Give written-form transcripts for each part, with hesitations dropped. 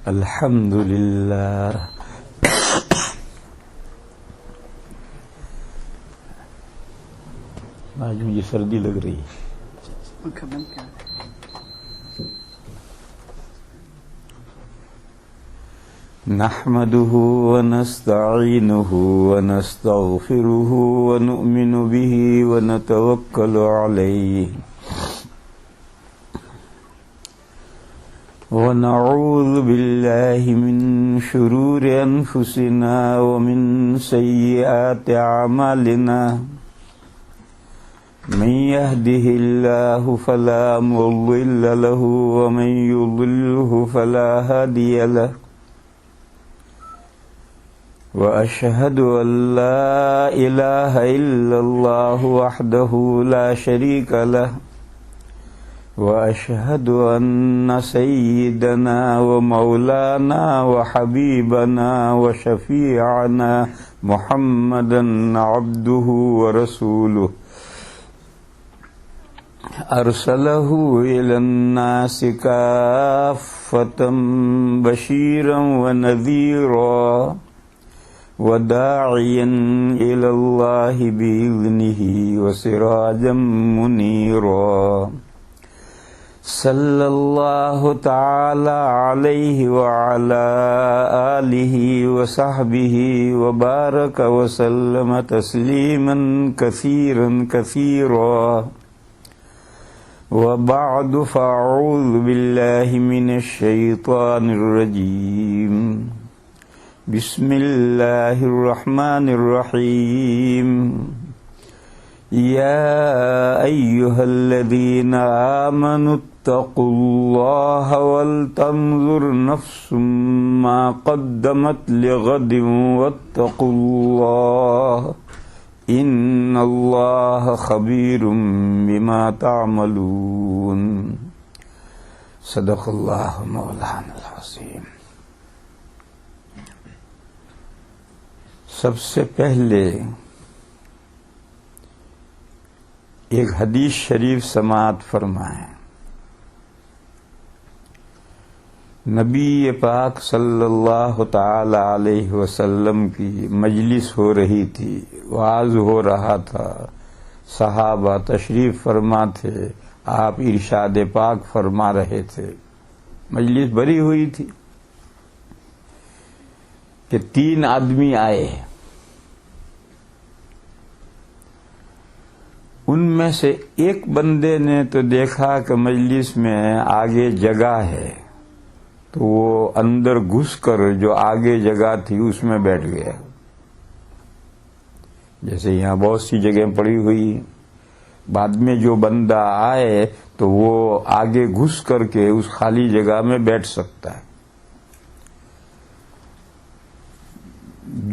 الحمدللہ آج مجھے سردی لگ رہی ہے. نحمده ونستعینه ونستغفره ونؤمن به ونتوکل علیه ونعوذ بالله من شرور انفسنا ومن سیئات اعمالنا من يهده الله فلا مضل له ومن يضلله فلا هادي له وأشهد أن لا إله إلا الله وحده لا شريك له وأشهد أن سيدنا ومولانا وحبيبنا وشفيعنا محمدا عبده ورسوله أرسله إلى الناس كافة بشيرا ونذيرا وداعيا إلى الله بإذنه وسراجا منيرا صلى الله تعالى عليه وعلى آله وصحبه وبارك وسلم تسليما كثيرا كثيرا وبعد فأعوذ بالله من الشيطان الرجيم بسم الله الرحمن الرحيم يا أيها الذين آمنوا اتقوا الله ولتنظر نفس ما قدمت لغد واتقوا الله إن الله خبير بما تعملون صدق الله مولانا العظيم. سب سے پہلے ایک حدیث شریف سماعت فرمائیں. نبی پاک صلی اللہ تعالی علیہ وسلم کی مجلس ہو رہی تھی، وعظ ہو رہا تھا، صحابہ تشریف فرما تھے، آپ ارشاد پاک فرما رہے تھے. مجلس بھری ہوئی تھی کہ 3 آدمی آئے. ان میں سے ایک بندے نے تو دیکھا کہ مجلس میں آگے جگہ ہے، تو وہ اندر گھس کر جو آگے جگہ تھی اس میں بیٹھ گیا. جیسے یہاں بہت سی جگہیں پڑی ہوئی، بعد میں جو بندہ آئے تو وہ آگے گھس کر کے اس خالی جگہ میں بیٹھ سکتا ہے.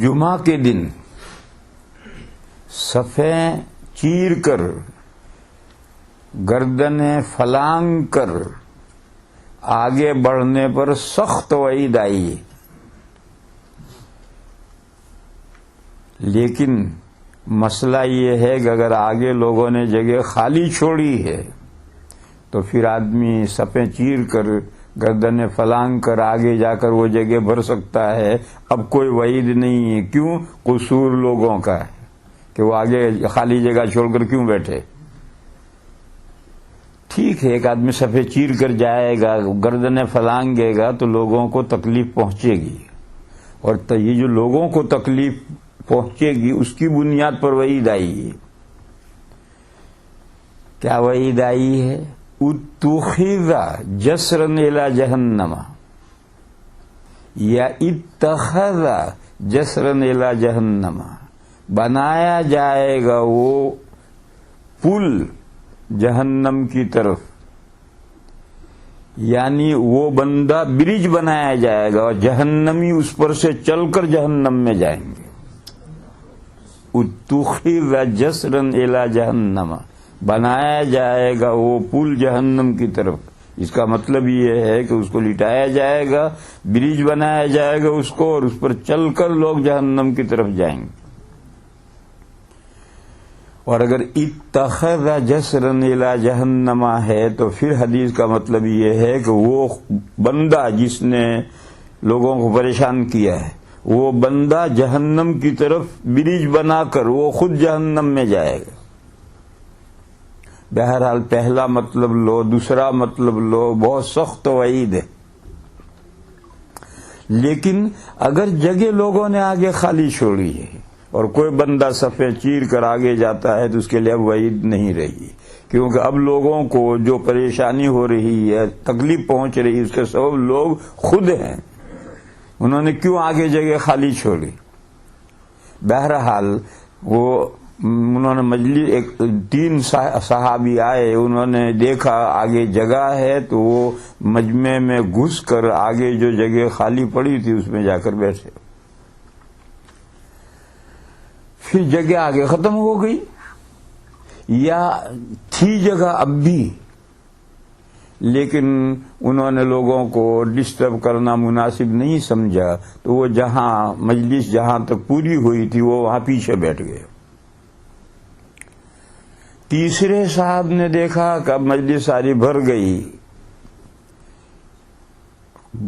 جمعہ کے دن صفیں چیر کر، گردنیں فلانگ کر آگے بڑھنے پر سخت وعید آئی. لیکن مسئلہ یہ ہے کہ اگر آگے لوگوں نے جگہ خالی چھوڑی ہے تو پھر آدمی صفیں چیر کر، گردنیں فلانگ کر آگے جا کر وہ جگہ بھر سکتا ہے. اب کوئی وعید نہیں ہے. کیوں؟ قصور لوگوں کا ہے کہ وہ آگے خالی جگہ چھوڑ کر کیوں بیٹھے. ٹھیک ہے، ایک آدمی صفیں چیر کر جائے گا، گردنیں فلانگے گا تو لوگوں کو تکلیف پہنچے گی، اور یہ جو لوگوں کو تکلیف پہنچے گی اس کی بنیاد پر وعید آئی ہے. کیا وعید آئی ہے؟ اتخذ جسرا الی جہنم، یا اتخذ جسرا الی جہنم، بنایا جائے گا وہ پل جہنم کی طرف، یعنی وہ بندہ برج بنایا جائے گا اور جہنمی اس پر سے چل کر جہنم میں جائیں گے. اتخذ جسرا الی جہنم، بنایا جائے گا وہ پل جہنم کی طرف. اس کا مطلب یہ ہے کہ اس کو لٹایا جائے گا، برج بنایا جائے گا اس کو، اور اس پر چل کر لوگ جہنم کی طرف جائیں گے. اور اگر اتخذ جسرن الی جہنم ہے تو پھر حدیث کا مطلب یہ ہے کہ وہ بندہ جس نے لوگوں کو پریشان کیا ہے وہ بندہ جہنم کی طرف برج بنا کر وہ خود جہنم میں جائے گا. بہرحال پہلا مطلب لو، دوسرا مطلب لو، بہت سخت وعید ہے. لیکن اگر جگہ لوگوں نے آگے خالی چھوڑی ہے اور کوئی بندہ صفیں چیر کر آگے جاتا ہے تو اس کے لیے اب وعید نہیں رہی، کیونکہ اب لوگوں کو جو پریشانی ہو رہی ہے، تکلیف پہنچ رہی ہے، اس کے سبب لوگ خود ہیں. انہوں نے کیوں آگے جگہ خالی چھوڑی؟ بہرحال انہوں نے مجلس 3 صحابی آئے، انہوں نے دیکھا آگے جگہ ہے تو وہ مجمع میں گھس کر آگے جو جگہ خالی پڑی تھی اس میں جا کر بیٹھے. پھر جگہ آگے ختم ہو گئی یا تھی جگہ اب بھی، لیکن انہوں نے لوگوں کو ڈسٹرب کرنا مناسب نہیں سمجھا تو وہ مجلس جہاں تک پوری ہوئی تھی وہ وہاں پیچھے بیٹھ گئے. تیسرے صاحب نے دیکھا کہ اب مجلس ساری بھر گئی،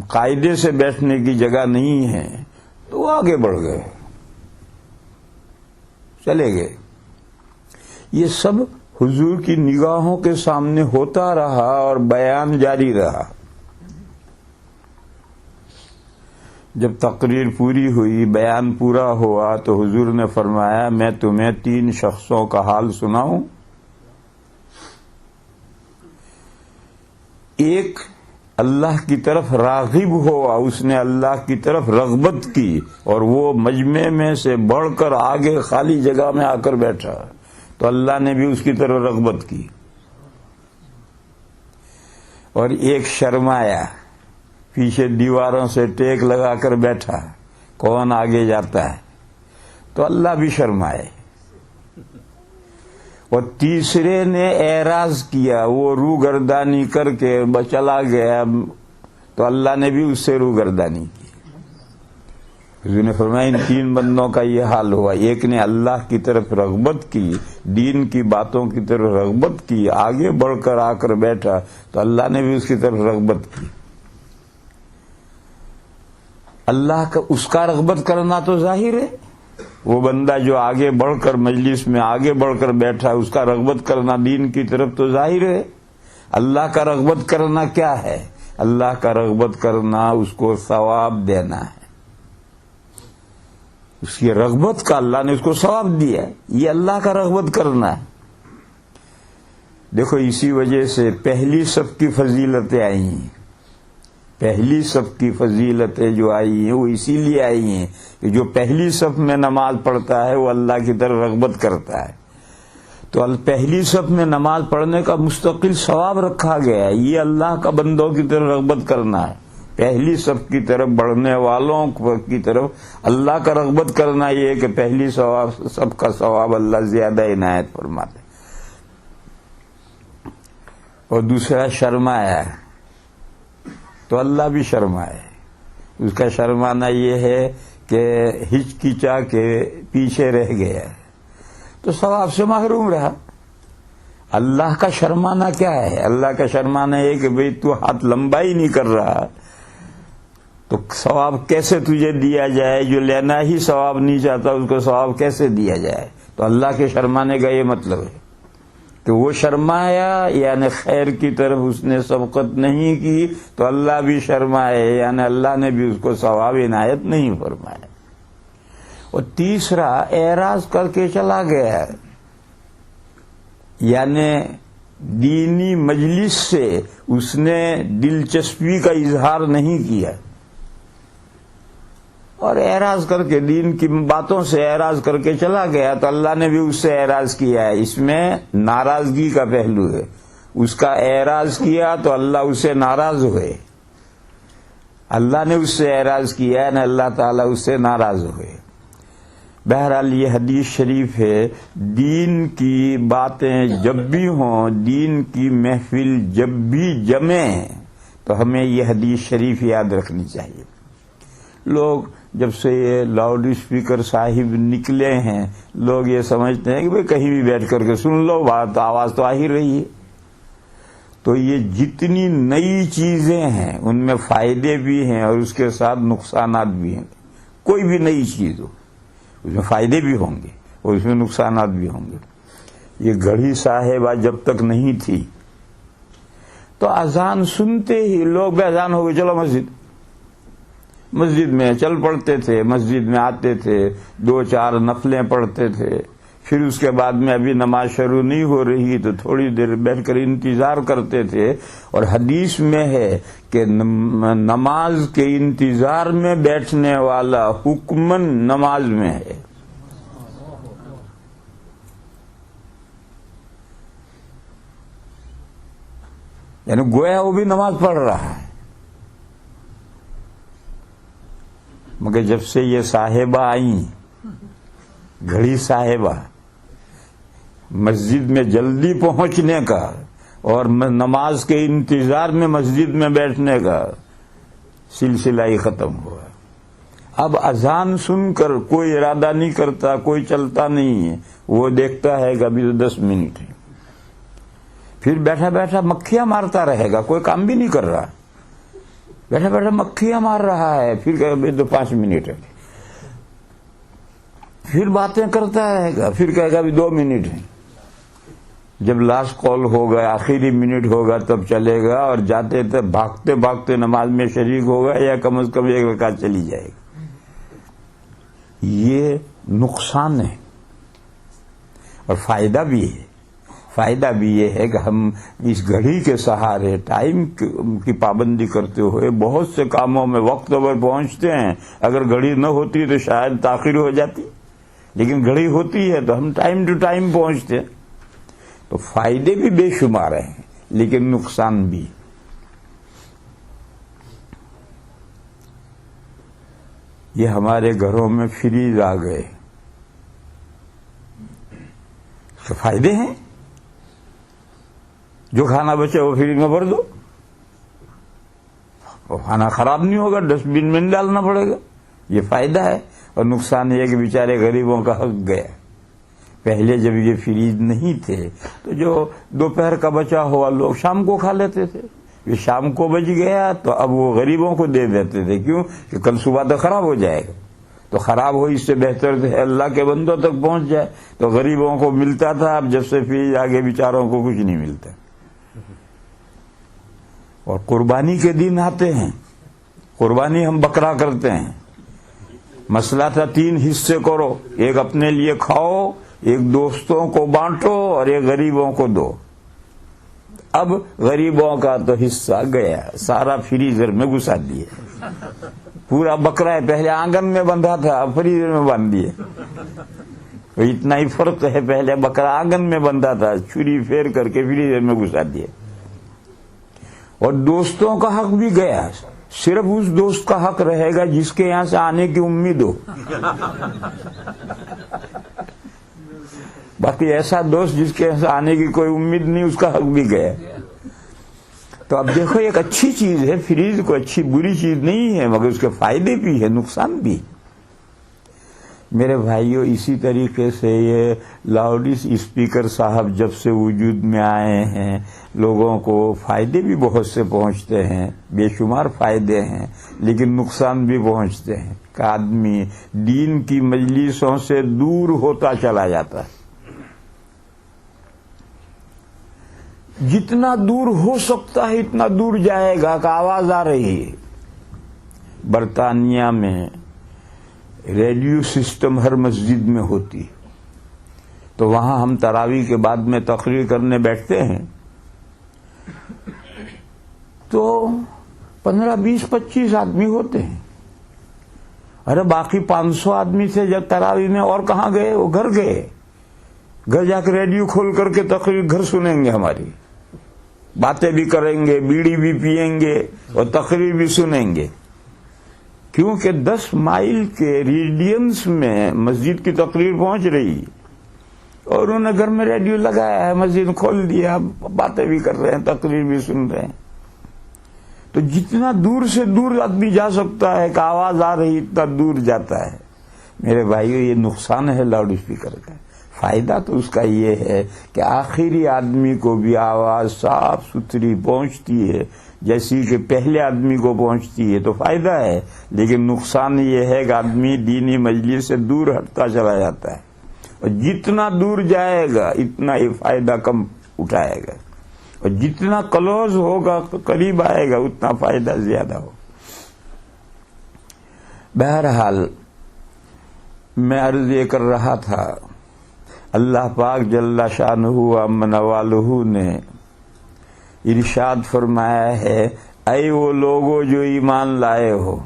قاعدے سے بیٹھنے کی جگہ نہیں ہے، تو وہ آگے بڑھ گئے، چلے گئے. یہ سب حضور کی نگاہوں کے سامنے ہوتا رہا اور بیان جاری رہا. جب تقریر پوری ہوئی، بیان پورا ہوا تو حضور نے فرمایا میں تمہیں 3 شخصوں کا حال سناؤں. ایک اللہ کی طرف راغب ہوا، اس نے اللہ کی طرف رغبت کی اور وہ مجمع میں سے بڑھ کر آگے خالی جگہ میں آ کر بیٹھا تو اللہ نے بھی اس کی طرف رغبت کی. اور ایک شرمایا، پیچھے دیواروں سے ٹیک لگا کر بیٹھا، کون آگے جاتا ہے، تو اللہ بھی شرمائے. اور تیسرے نے اعراض کیا، وہ روگردانی کر کے چلا گیا تو اللہ نے بھی اس سے روگردانی کی. حضور نے فرمایا ان 3 بندوں کا یہ حال ہوا. ایک نے اللہ کی طرف رغبت کی، دین کی باتوں کی طرف رغبت کی، آگے بڑھ کر آ کر بیٹھا تو اللہ نے بھی اس کی طرف رغبت کی. اللہ کا اس کا رغبت کرنا تو ظاہر ہے، وہ بندہ جو آگے بڑھ کر مجلس میں آگے بڑھ کر بیٹھا اس کا رغبت کرنا دین کی طرف تو ظاہر ہے. اللہ کا رغبت کرنا کیا ہے؟ اللہ کا رغبت کرنا اس کو ثواب دینا ہے. اس کی رغبت کا اللہ نے اس کو ثواب دیا، یہ اللہ کا رغبت کرنا ہے. دیکھو اسی وجہ سے پہلی صف کی فضیلتیں آئی ہیں. پہلی صف کی فضیلتیں جو آئی ہیں وہ اسی لیے آئی ہیں کہ جو پہلی صف میں نماز پڑھتا ہے وہ اللہ کی طرف رغبت کرتا ہے. تو پہلی صف میں نماز پڑھنے کا مستقل ثواب رکھا گیا ہے. یہ اللہ کا بندوں کی طرف رغبت کرنا ہے. پہلی صف کی طرف بڑھنے والوں کی طرف اللہ کا رغبت کرنا یہ ہے کہ پہلی صف کا ثواب اللہ زیادہ عنایت فرماتے. اور دوسرا شرمایا تو اللہ بھی شرمائے. اس کا شرمانا یہ ہے کہ ہچکچا کے پیچھے رہ گیا تو ثواب سے محروم رہا. اللہ کا شرمانا کیا ہے؟ اللہ کا شرمانا یہ کہ بھئی تو ہاتھ لمبا ہی نہیں کر رہا تو ثواب کیسے تجھے دیا جائے؟ جو لینا ہی ثواب نہیں چاہتا اس کو ثواب کیسے دیا جائے؟ تو اللہ کے شرمانے کا یہ مطلب ہے کہ وہ شرمایا یعنی خیر کی طرف اس نے سبقت نہیں کی تو اللہ بھی شرمائے یعنی اللہ نے بھی اس کو ثواب عنایت نہیں فرمایا. اور تیسرا اعراض کر کے چلا گیا یعنی دینی مجلس سے اس نے دلچسپی کا اظہار نہیں کیا اور اعراض کر کے دین کی باتوں سے اعراض کر کے چلا گیا تو اللہ نے بھی اس سے اعراض کیا ہے. اس میں ناراضگی کا پہلو ہے. اس کا اعراض کیا تو اللہ اس سے ناراض ہوئے. اللہ نے اس سے اعراض کیا ہے نہ اللہ تعالیٰ اس سے ناراض ہوئے. بہرحال یہ حدیث شریف ہے. دین کی باتیں جب بھی ہوں، دین کی محفل جب بھی جمیں تو ہمیں یہ حدیث شریف یاد رکھنی چاہیے. لوگ جب سے یہ لاؤڈ اسپیکر صاحب نکلے ہیں لوگ یہ سمجھتے ہیں کہ بھئی کہیں بھی بیٹھ کر کے سن لو، بات آواز تو آ ہی رہی ہے۔ تو یہ جتنی نئی چیزیں ہیں ان میں فائدے بھی ہیں اور اس کے ساتھ نقصانات بھی ہیں۔ کوئی بھی نئی چیز ہو اس میں فائدے بھی ہوں گے اور اس میں نقصانات بھی ہوں گے۔ یہ گھڑی صاحبہ جب تک نہیں تھی تو اذان سنتے ہی لوگ بھی اذان ہو گئے چلو مسجد میں چل پڑتے تھے، مسجد میں آتے تھے، 2-4 نفلیں پڑھتے تھے، پھر اس کے بعد میں ابھی نماز شروع نہیں ہو رہی تو تھوڑی دیر بیٹھ کر انتظار کرتے تھے۔ اور حدیث میں ہے کہ نماز کے انتظار میں بیٹھنے والا حکمن نماز میں ہے۔ یعنی گویا وہ بھی نماز پڑھ رہا ہے۔ مگر جب سے یہ صاحبہ آئیں، گھڑی صاحبہ، مسجد میں جلدی پہنچنے کا اور نماز کے انتظار میں مسجد میں بیٹھنے کا سلسلہ ہی ختم ہوا۔ اب اذان سن کر کوئی ارادہ نہیں کرتا، کوئی چلتا نہیں ہے، وہ دیکھتا ہے کہ ابھی تو 10 منٹ ہے، پھر بیٹھا بیٹھا مکھیاں مارتا رہے گا، کوئی کام بھی نہیں کر رہا، بیٹھا بیٹھا مکھیاں مار رہا ہے، پھر کہ ابھی تو 5 منٹ ہے، پھر باتیں کرتا رہے گا، پھر کہے گا ابھی 2 منٹ ہیں۔ جب لاسٹ کال ہوگا، آخری منٹ ہوگا تب چلے گا، اور جاتے تھے بھاگتے بھاگتے نماز میں شریک ہوگا یا کم از کم 1 رکعت چلی جائے گا۔ یہ نقصان ہے اور فائدہ بھی ہے۔ فائدہ بھی یہ ہے کہ ہم اس گھڑی کے سہارے ٹائم کی پابندی کرتے ہوئے بہت سے کاموں میں وقت پر پہنچتے ہیں۔ اگر گھڑی نہ ہوتی تو شاید تاخیر ہو جاتی، لیکن گھڑی ہوتی ہے تو ہم ٹائم ٹو ٹائم پہنچتے ہیں۔ تو فائدے بھی بے شمار ہیں لیکن نقصان بھی۔ یہ ہمارے گھروں میں فریج آ گئے، اس کے فائدے ہیں، جو کھانا بچے وہ فریج میں بھر دو، وہ کھانا خراب نہیں ہوگا، ڈسٹ بن میں نہیں ڈالنا پڑے گا، یہ فائدہ ہے۔ اور نقصان یہ کہ بیچارے غریبوں کا حق گیا۔ پہلے جب یہ فریج نہیں تھے تو جو دوپہر کا بچا ہوا لوگ شام کو کھا لیتے تھے، یہ شام کو بچ گیا تو اب وہ غریبوں کو دے دیتے تھے، کیوں کہ کل صبح تک خراب ہو جائے گا، تو خراب ہو اس سے بہتر ہے اللہ کے بندوں تک پہنچ جائے۔ تو غریبوں کو ملتا تھا، اب جب سے فریج آگے بیچاروں کو کچھ نہیں ملتا۔ اور قربانی کے دن آتے ہیں، قربانی ہم بکرا کرتے ہیں، مسئلہ تھا 3 حصے کرو، ایک اپنے لیے کھاؤ، ایک دوستوں کو بانٹو اور ایک غریبوں کو دو۔ اب غریبوں کا تو حصہ گیا، سارا فریزر میں گھسا دیے، پورا بکرا ہے، پہلے آنگن میں بندھا تھا اب فریزر میں باندھ دیے۔ اتنا ہی فرق ہے، پہلے بکرا آنگن میں بندھا تھا، چھری پھیر کر کے فریزر میں گھسا دیے۔ اور دوستوں کا حق بھی گیا، صرف اس دوست کا حق رہے گا جس کے یہاں سے آنے کی امید ہو، باقی ایسا دوست جس کے یہاں سے آنے کی کوئی امید نہیں، اس کا حق بھی گیا۔ تو اب دیکھو ایک اچھی چیز ہے، فریج کو اچھی بری چیز نہیں ہے، مگر اس کے فائدے بھی ہے، نقصان بھی۔ میرے بھائیوں، اسی طریقے سے یہ لاؤڈ اسپیکر صاحب جب سے وجود میں آئے ہیں لوگوں کو فائدے بھی بہت سے پہنچتے ہیں، بے شمار فائدے ہیں، لیکن نقصان بھی پہنچتے ہیں کہ آدمی دین کی مجلسوں سے دور ہوتا چلا جاتا ہے۔ جتنا دور ہو سکتا ہے اتنا دور جائے گا کہ آواز آ رہی ہے۔ برطانیہ میں ریڈیو سسٹم ہر مسجد میں ہوتی، تو وہاں ہم تراویح کے بعد میں تقریر کرنے بیٹھتے ہیں تو 15, 20, 25 آدمی ہوتے ہیں۔ ارے باقی 500 آدمی تھے جب تراویح میں، اور کہاں گئے؟ وہ گھر گئے، گھر جا کے ریڈیو کھول کر کے تقریر گھر سنیں گے، ہماری باتیں بھی کریں گے، بیڑی بھی پیئیں گے اور تقریر بھی سنیں گے، کیونکہ 10 مائل کے ریڈینس میں مسجد کی تقریر پہنچ رہی اور انہوں نے گھر میں ریڈیو لگایا ہے، مسجد کھول دیا، باتیں بھی کر رہے ہیں، تقریر بھی سن رہے ہیں۔ تو تو جتنا دور سے دور آدمی جا سکتا ہے کہ آواز آ رہی اتنا دور جاتا ہے. میرے بھائیو یہ نقصان ہے لاؤڈ اسپیکر کا. فائدہ تو اس کا یہ ہے کہ آخری آدمی کو بھی آواز صاف ستھری پہنچتی ہے جیسی کہ پہلے آدمی کو پہنچتی ہے، تو فائدہ ہے. لیکن نقصان یہ ہے کہ آدمی دینی مجلس سے دور ہٹتا چلا جاتا ہے، اور جتنا دور جائے گا اتنا یہ فائدہ کم اٹھائے گا، اور جتنا کلوز ہوگا قریب آئے گا اتنا فائدہ زیادہ ہو. بہرحال میں عرض یہ کر رہا تھا، اللہ پاک جل شانہ وعظم نوالہ نے ارشاد فرمایا ہے، اے وہ لوگوں جو ایمان لائے ہو،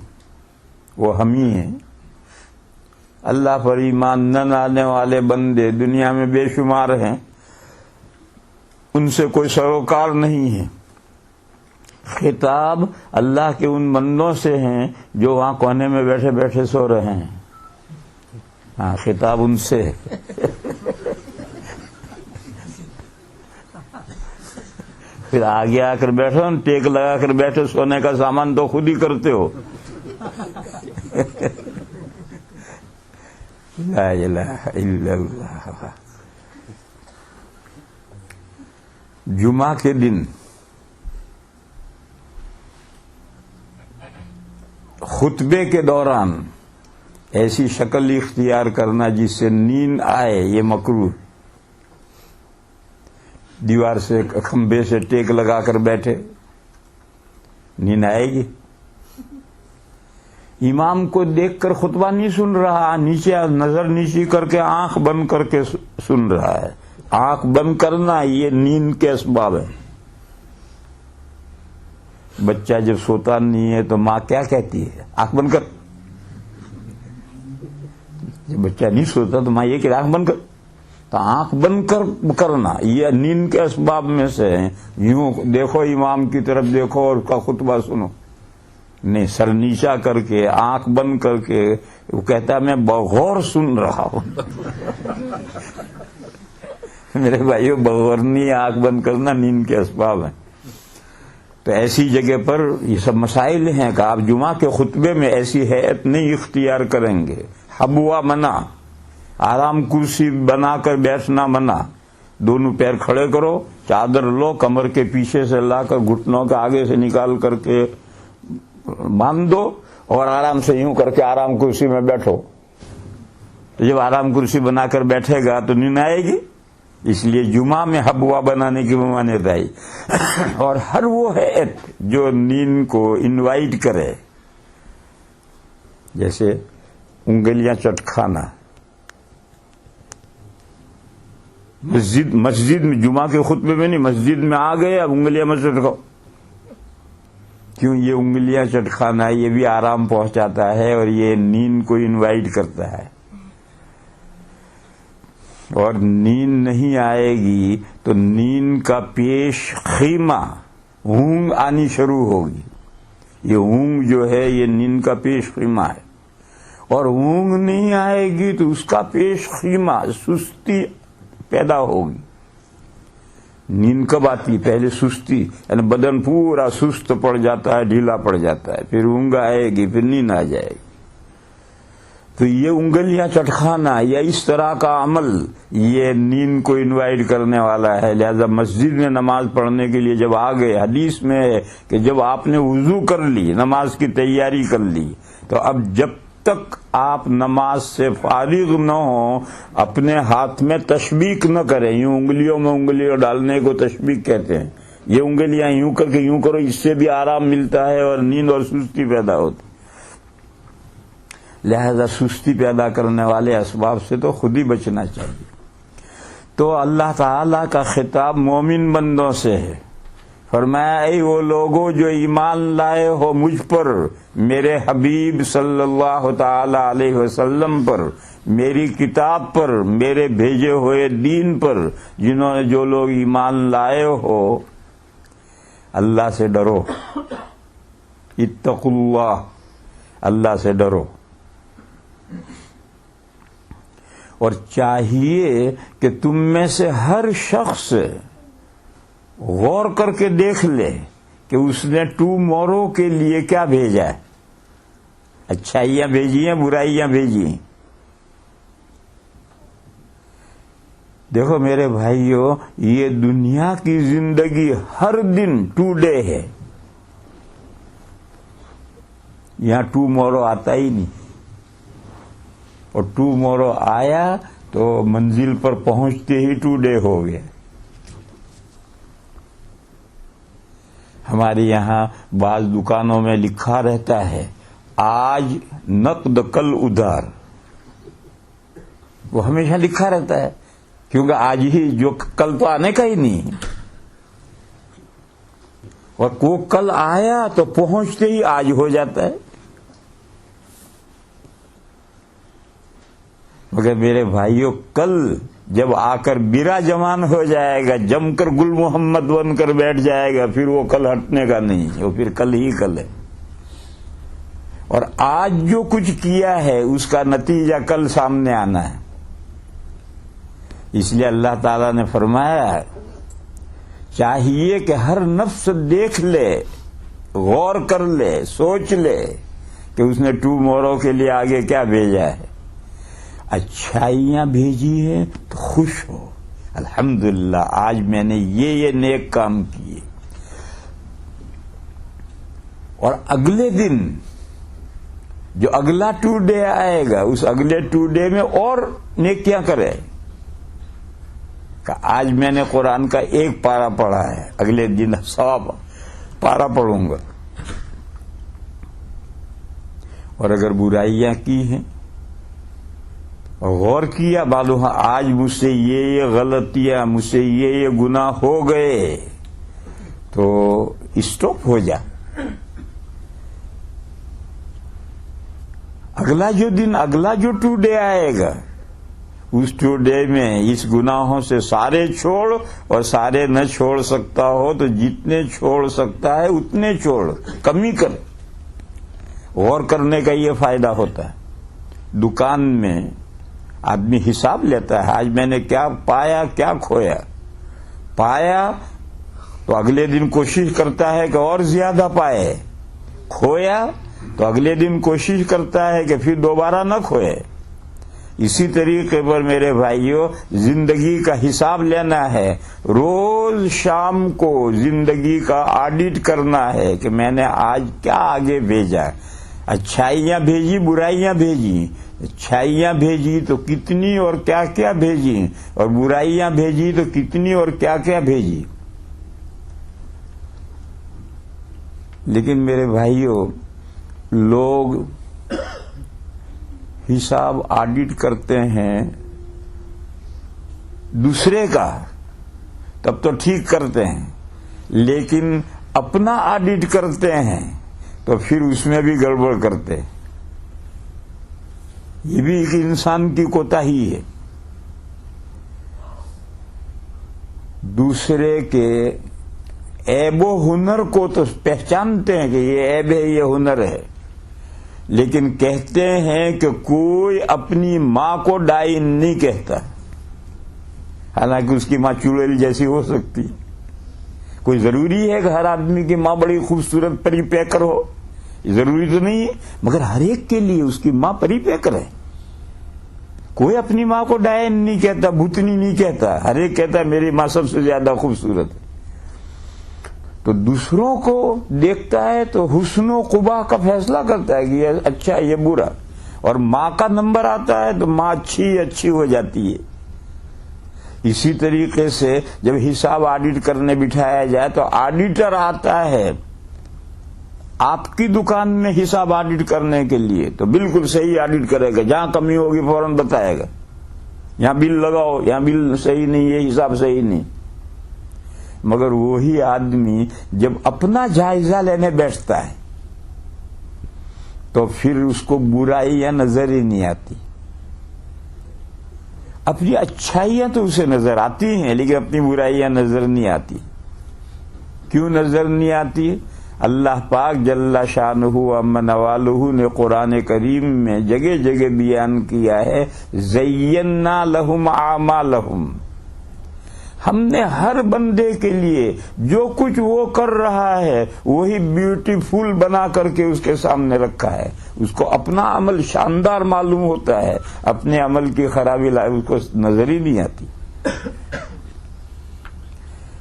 وہ ہم ہی ہیں. اللہ پر ایمان نہ لانے والے بندے دنیا میں بے شمار ہیں، ان سے کوئی سروکار نہیں ہے. خطاب اللہ کے ان بندوں سے ہیں جو وہاں کونے میں بیٹھے بیٹھے سو رہے ہیں. ہاں، خطاب ان سے ہے. پھر آگے آ کر بیٹھو، ٹیک لگا کر بیٹھے، سونے کا سامان تو خود ہی کرتے ہو. لا الہ الا اللہ. جمعہ کے دن خطبے کے دوران ایسی شکل اختیار کرنا جس سے نیند آئے، یہ مکروہ. دیوار سے کھمبے سے ٹیک لگا کر بیٹھے، نیند آئے گی. امام کو دیکھ کر خطبہ نہیں سن رہا، نیچے نظر نیچی کر کے آنکھ بند کر کے سن رہا ہے. آنکھ بند کرنا یہ نیند کے اسباب ہے. بچہ جب سوتا نہیں ہے تو ماں کیا کہتی ہے؟ آنکھ بند کر. جب بچہ نہیں سوتا تو ماں یہ کہ آنکھ بند کر. تو آنکھ بند کرنا یہ نیند کے اسباب میں سے ہیں. یوں دیکھو امام کی طرف دیکھو اور اس کا خطبہ سنو، نہیں، سر نیچا کر کے آنکھ بند کر کے وہ کہتا ہے میں بغور سن رہا ہوں. میرے بھائیو، بغور نہیں، آنکھ بند کرنا نیند کے اسباب ہیں. تو ایسی جگہ پر یہ سب مسائل ہیں کہ آپ جمعہ کے خطبے میں ایسی ہیئت نہیں اختیار کریں گے. حبوا منع، آرام کرسی بنا کر بیٹھنا منع. دونوں پیر کھڑے کرو، چادر لو، کمر کے پیچھے سے لا کر گھٹنوں کے آگے سے نکال کر کے باندھ دو، اور آرام سے یوں کر کے آرام کرسی میں بیٹھو. تو جب آرام کرسی بنا کر بیٹھے گا تو نیند آئے گی. اس لیے جمعہ میں حبوا بنانے کی ممانعت آئی. اور ہر وہ ہیئت جو نیند کو انوائٹ کرے، جیسے انگلیاں چٹکھانا، مسجد میں جمعہ کے خطبے میں نہیں، مسجد میں آ گئے اب انگلیاں مت چٹکاؤ. کیوں؟ یہ انگلیاں چٹکھانا یہ بھی آرام پہنچاتا ہے اور یہ نیند کو انوائٹ کرتا ہے. اور نیند نہیں آئے گی تو نیند کا پیش خیمہ اونگ آنی شروع ہوگی. یہ اونگ جو ہے یہ نیند کا پیش خیمہ ہے. اور اونگ نہیں آئے گی تو اس کا پیش خیمہ سستی پیدا ہوگی. نیند کب آتی؟ پہلے سستی، یعنی بدن پورا سست پڑ جاتا ہے، ڈھیلا پڑ جاتا ہے، پھر اونگ آئے گی، پھر نیند آ جائے گی. تو یہ انگلیاں چٹکھانا یا اس طرح کا عمل یہ نیند کو انوائٹ کرنے والا ہے. لہذا مسجد میں نماز پڑھنے کے لیے جب آ گئے، حدیث میں ہے کہ جب آپ نے وضو کر لی، نماز کی تیاری کر لی، تو اب جب تک آپ نماز سے فارغ نہ ہوں اپنے ہاتھ میں تشبیک نہ کریں. یوں انگلیوں میں انگلیاں ڈالنے کو تشبیک کہتے ہیں. یہ انگلیاں یوں کر کے یوں کرو، اس سے بھی آرام ملتا ہے اور نیند اور سستی پیدا ہوتی. لہذا سستی پیدا کرنے والے اسباب سے تو خود ہی بچنا چاہیے. تو اللہ تعالی کا خطاب مومن بندوں سے ہے. فرمایا اے وہ لوگوں جو ایمان لائے ہو مجھ پر، میرے حبیب صلی اللہ تعالی علیہ وسلم پر، میری کتاب پر، میرے بھیجے ہوئے دین پر، جو لوگ ایمان لائے ہو، اللہ سے ڈرو. اتقوا اللہ، اللہ سے ڈرو. اور چاہیے کہ تم میں سے ہر شخص غور کر کے دیکھ لے کہ اس نے ٹومورو کے لیے کیا بھیجا ہے؟ اچھائیاں بھیجی ہیں، برائیاں بھیجی ہیں۔ دیکھو میرے بھائیو، یہ دنیا کی زندگی ہر دن ٹو ڈے ہے، یہاں ٹومورو آتا ہی نہیں، اور ٹومورو آیا تو منزل پر پہنچتے ہی ٹو ڈے ہو گیا۔ ہمارے یہاں بعض دکانوں میں لکھا رہتا ہے آج نقد کل ادھار، وہ ہمیشہ لکھا رہتا ہے، کیونکہ آج ہی جو کل تو آنے کا ہی نہیں، اور وہ کل آیا تو پہنچتے ہی آج ہو جاتا ہے۔ مگر میرے بھائیوں، کل جب آ کر برا جوان ہو جائے گا، جم کر گل محمد بن کر بیٹھ جائے گا، پھر وہ کل ہٹنے کا نہیں، وہ پھر کل ہی کل ہے۔ اور آج جو کچھ کیا ہے اس کا نتیجہ کل سامنے آنا ہے۔ اس لیے اللہ تعالیٰ نے فرمایا چاہیے کہ ہر نفس دیکھ لے، غور کر لے، سوچ لے کہ اس نے ٹومورو کے لیے آگے کیا بھیجا ہے۔ اچھائیاں بھیجی ہے تو خوش ہو، الحمدللہ آج میں نے یہ نیک کام کیے، اور اگلے دن جو اگلا ٹو ڈے آئے گا اس اگلے ٹو ڈے میں اور نیکیاں کرے کہ آج میں نے قرآن کا ایک پارہ پڑھا ہے، اگلے دن 100 پارہ پڑھوں گا۔ اور اگر برائیاں کی ہیں، غور کیا، معلوم آج مجھ سے یہ غلطیاں، مجھ سے یہ گناہ ہو گئے، تو اسٹاپ ہو جا۔ اگلا جو ٹو ڈے آئے گا اس ٹو ڈے میں اس گناہوں سے سارے چھوڑ، اور سارے نہ چھوڑ سکتا ہو تو جتنے چھوڑ سکتا ہے اتنے چھوڑ، کمی کر۔ غور کرنے کا یہ فائدہ ہوتا ہے۔ دکان میں آدمی حساب لیتا ہے، آج میں نے کیا پایا، کیا کھویا۔ پایا تو اگلے دن کوشش کرتا ہے کہ اور زیادہ پائے، کھویا تو اگلے دن کوشش کرتا ہے کہ پھر دوبارہ نہ کھوئے۔ اسی طریقے پر میرے بھائیوں، زندگی کا حساب لینا ہے، روز شام کو زندگی کا آڈٹ کرنا ہے کہ میں نے آج کیا آگے بھیجا۔ اچھائیاں بھیجی، برائیاں بھیجی، اچھائیاں بھیجی تو کتنی اور کیا کیا بھیجی، اور برائیاں بھیجی تو کتنی اور کیا کیا بھیجی۔ لیکن میرے بھائیوں، لوگ حساب آڈٹ کرتے ہیں دوسرے کا، تب تو ٹھیک کرتے ہیں، لیکن اپنا آڈٹ کرتے ہیں تو پھر اس میں بھی گڑبڑ کرتے ہیں۔ یہ بھی ایک انسان کی کوتاہی ہے۔ دوسرے کے عیب و ہنر کو تو پہچانتے ہیں کہ یہ عیب ہے، یہ ہنر ہے، لیکن کہتے ہیں کہ کوئی اپنی ماں کو ڈائن نہیں کہتا، حالانکہ اس کی ماں چڑیل جیسی ہو سکتی۔ کوئی ضروری ہے کہ ہر آدمی کی ماں بڑی خوبصورت پری پیکر ہو؟ ضروری تو نہیں ہے، مگر ہر ایک کے لیے اس کی ماں پری پیکر ہے۔ کوئی اپنی ماں کو ڈائن نہیں کہتا، بھوتنی نہیں کہتا، ہر ایک کہتا ہے میری ماں سب سے زیادہ خوبصورت ہے۔ تو دوسروں کو دیکھتا ہے تو حسن و قباح کا فیصلہ کرتا ہے کہ یہ اچھا یہ برا، اور ماں کا نمبر آتا ہے تو ماں اچھی ہو جاتی ہے۔ اسی طریقے سے جب حساب آڈٹ کرنے بٹھایا جائے تو آڈیٹر آتا ہے آپ کی دکان میں حساب آڈٹ کرنے کے لیے، تو بالکل صحیح آڈٹ کرے گا، جہاں کمی ہوگی فوراً بتائے گا، یہاں بل لگاؤ، یہاں بل صحیح نہیں، یہ حساب صحیح نہیں۔ مگر وہی آدمی جب اپنا جائزہ لینے بیٹھتا ہے تو پھر اس کو برائیاں نظر ہی نہیں آتی۔ اپنی اچھائیاں تو اسے نظر آتی ہیں، لیکن اپنی برائیاں نظر نہیں آتی۔ کیوں نظر نہیں آتی؟ اللہ پاک جل شانہ عم نوالہ نے قرآن کریم میں جگہ جگہ بیان کیا ہے، زینا لہم اعمالہم، ہم نے ہر بندے کے لیے جو کچھ وہ کر رہا ہے وہی بیوٹیفل بنا کر کے اس کے سامنے رکھا ہے. اس کو اپنا عمل شاندار معلوم ہوتا ہے، اپنے عمل کی خرابی اس کو نظر ہی نہیں آتی.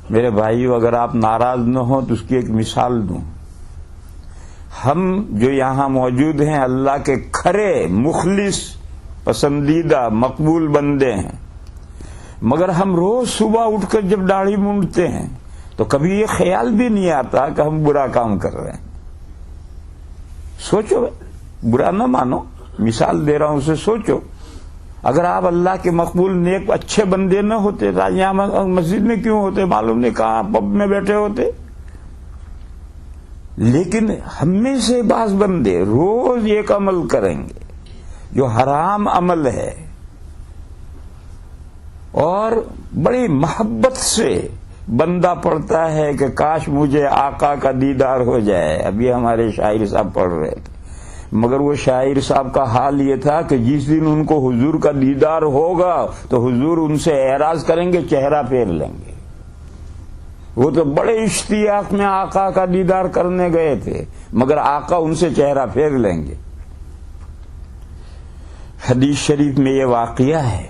میرے بھائیو، اگر آپ ناراض نہ ہوں تو اس کی ایک مثال دوں. ہم جو یہاں موجود ہیں اللہ کے کھرے مخلص پسندیدہ مقبول بندے ہیں، مگر ہم روز صبح اٹھ کر جب داڑھی مونڈتے ہیں تو کبھی یہ خیال بھی نہیں آتا کہ ہم برا کام کر رہے ہیں. سوچو، برا نہ مانو، مثال دے رہا ہوں، اسے سوچو. اگر آپ اللہ کے مقبول نیک اچھے بندے نہ ہوتے تو یہاں مسجد میں کیوں ہوتے؟ معلوم نہیں کہاں پب میں بیٹھے ہوتے. لیکن ہم میں سے بعض بندے روز ایک عمل کریں گے جو حرام عمل ہے، اور بڑی محبت سے بندہ پڑھتا ہے کہ کاش مجھے آقا کا دیدار ہو جائے. ابھی ہمارے شاعر صاحب پڑھ رہے تھے، مگر وہ شاعر صاحب کا حال یہ تھا کہ جس دن ان کو حضور کا دیدار ہوگا تو حضور ان سے اعراض کریں گے، چہرہ پھیر لیں گے. وہ تو بڑے اشتیاق میں آقا کا دیدار کرنے گئے تھے، مگر آقا ان سے چہرہ پھیر لیں گے. حدیث شریف میں یہ واقعہ ہے،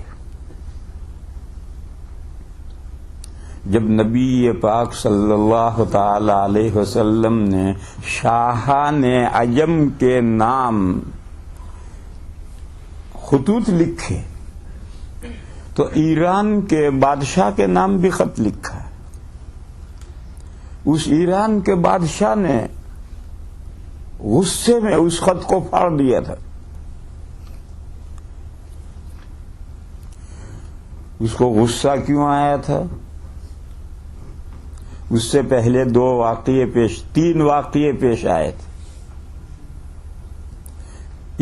جب نبی پاک صلی اللہ تعالی علیہ وسلم نے شاہان عجم کے نام خطوط لکھے تو ایران کے بادشاہ کے نام بھی خط لکھا. اس ایران کے بادشاہ نے غصے میں اس خط کو پھاڑ دیا تھا. اس کو غصہ کیوں آیا تھا؟ اس سے پہلے تین واقعے پیش آئے تھے.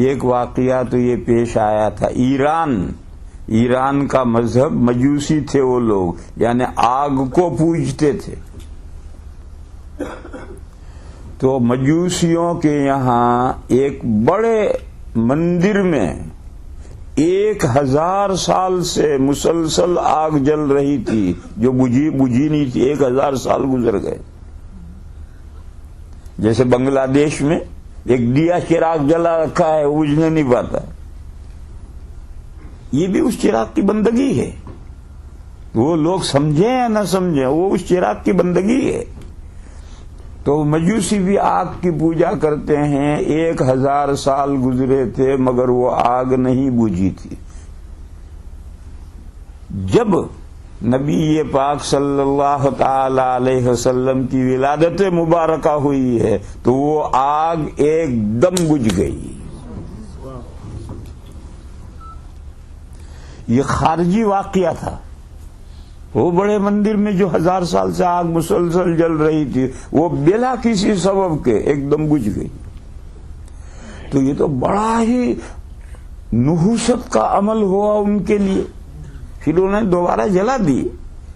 ایک واقعہ تو یہ پیش آیا تھا، ایران کا مذہب مجوسی تھے وہ لوگ، یعنی آگ کو پوجتے تھے. تو مجوسیوں کے یہاں ایک بڑے مندر میں 1000 سال سے مسلسل آگ جل رہی تھی جو بجھی نہیں تھی. 1000 سال گزر گئے. جیسے بنگلہ دیش میں ایک دیا چراغ جلا رکھا ہے، وہ بجھنے نہیں پاتا. یہ بھی اس چراغ کی بندگی ہے. وہ لوگ سمجھیں یا نہ سمجھیں، وہ اس چراغ کی بندگی ہے. تو مجوسی بھی آگ کی پوجا کرتے ہیں. 1000 سال گزرے تھے مگر وہ آگ نہیں بجھی تھی. جب نبی پاک صلی اللہ تعالی علیہ وسلم کی ولادت مبارکہ ہوئی ہے تو وہ آگ ایک دم بجھ گئی. یہ خارجی واقعہ تھا. وہ بڑے مندر میں جو 1000 سال سے آگ مسلسل جل رہی تھی وہ بلا کسی سبب کے ایک دم بجھ گئی. تو یہ تو بڑا ہی نحوست کا عمل ہوا ان کے لیے. پھر انہوں نے دوبارہ جلا دی